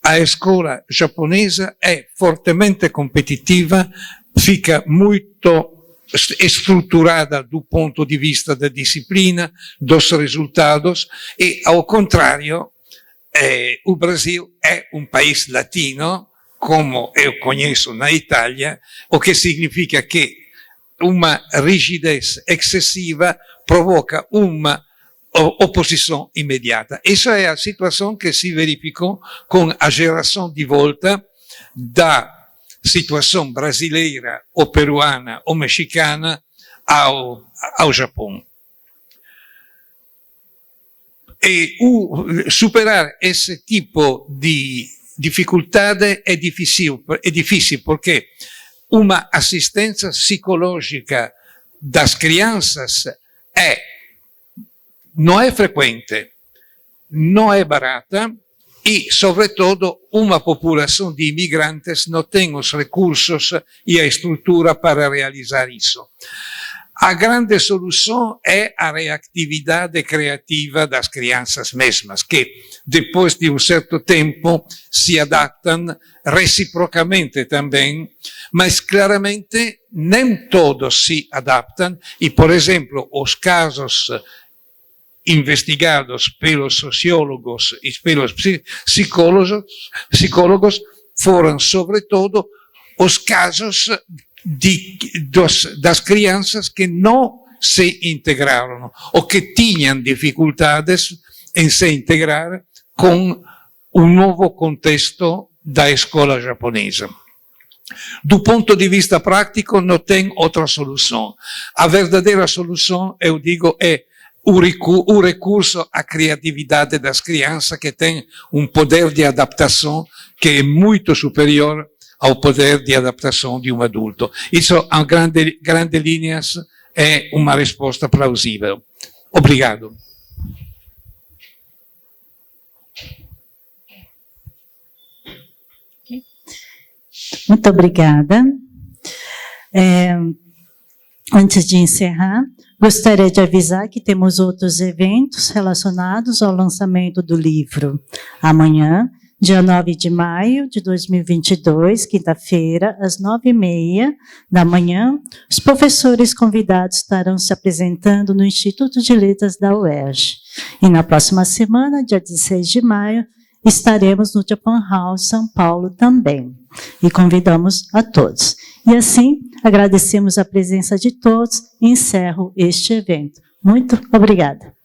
A escola japonesa é fortemente competitiva, fica muito estruturada do ponto de vista da disciplina, dos resultados, e ao contrário, o Brasil é um país latino, como eu conheço na Itália, o que significa que uma rigidez excessiva provoca uma oposição imediata. Essa é a situação que se verificou com a geração de volta da situação brasileira, ou peruana, ou mexicana ao Japão. E superar esse tipo de dificuldade é difícil porque uma assistência psicológica das crianças não é frequente, não é barata e, sobretudo, uma população de imigrantes não tem os recursos e a estrutura para realizar isso. A grande solução é a reatividade criativa das crianças mesmas, que depois de um certo tempo se adaptam reciprocamente também, mas claramente nem todos se adaptam e, por exemplo, os casos investigados pelos sociólogos e pelos psicólogos foram, sobretudo, os casos das crianças que não se integraram ou que tinham dificuldades em se integrar com o novo contexto da escola japonesa. Do ponto de vista prático, não tem outra solução. A verdadeira solução, eu digo, é o recurso à criatividade das crianças, que tem um poder de adaptação que é muito superior ao poder de adaptação de um adulto. Isso, em grandes linhas, é uma resposta plausível. Obrigado.
Muito obrigada. Antes de encerrar, gostaria de avisar que temos outros eventos relacionados ao lançamento do livro amanhã, dia 9 de maio de 2022, quinta-feira, às 9h30 da manhã, os professores convidados estarão se apresentando no Instituto de Letras da UERJ. E na próxima semana, dia 16 de maio, estaremos no Japan House, São Paulo também. E convidamos a todos. E assim, agradecemos a presença de todos e encerro este evento. Muito obrigada.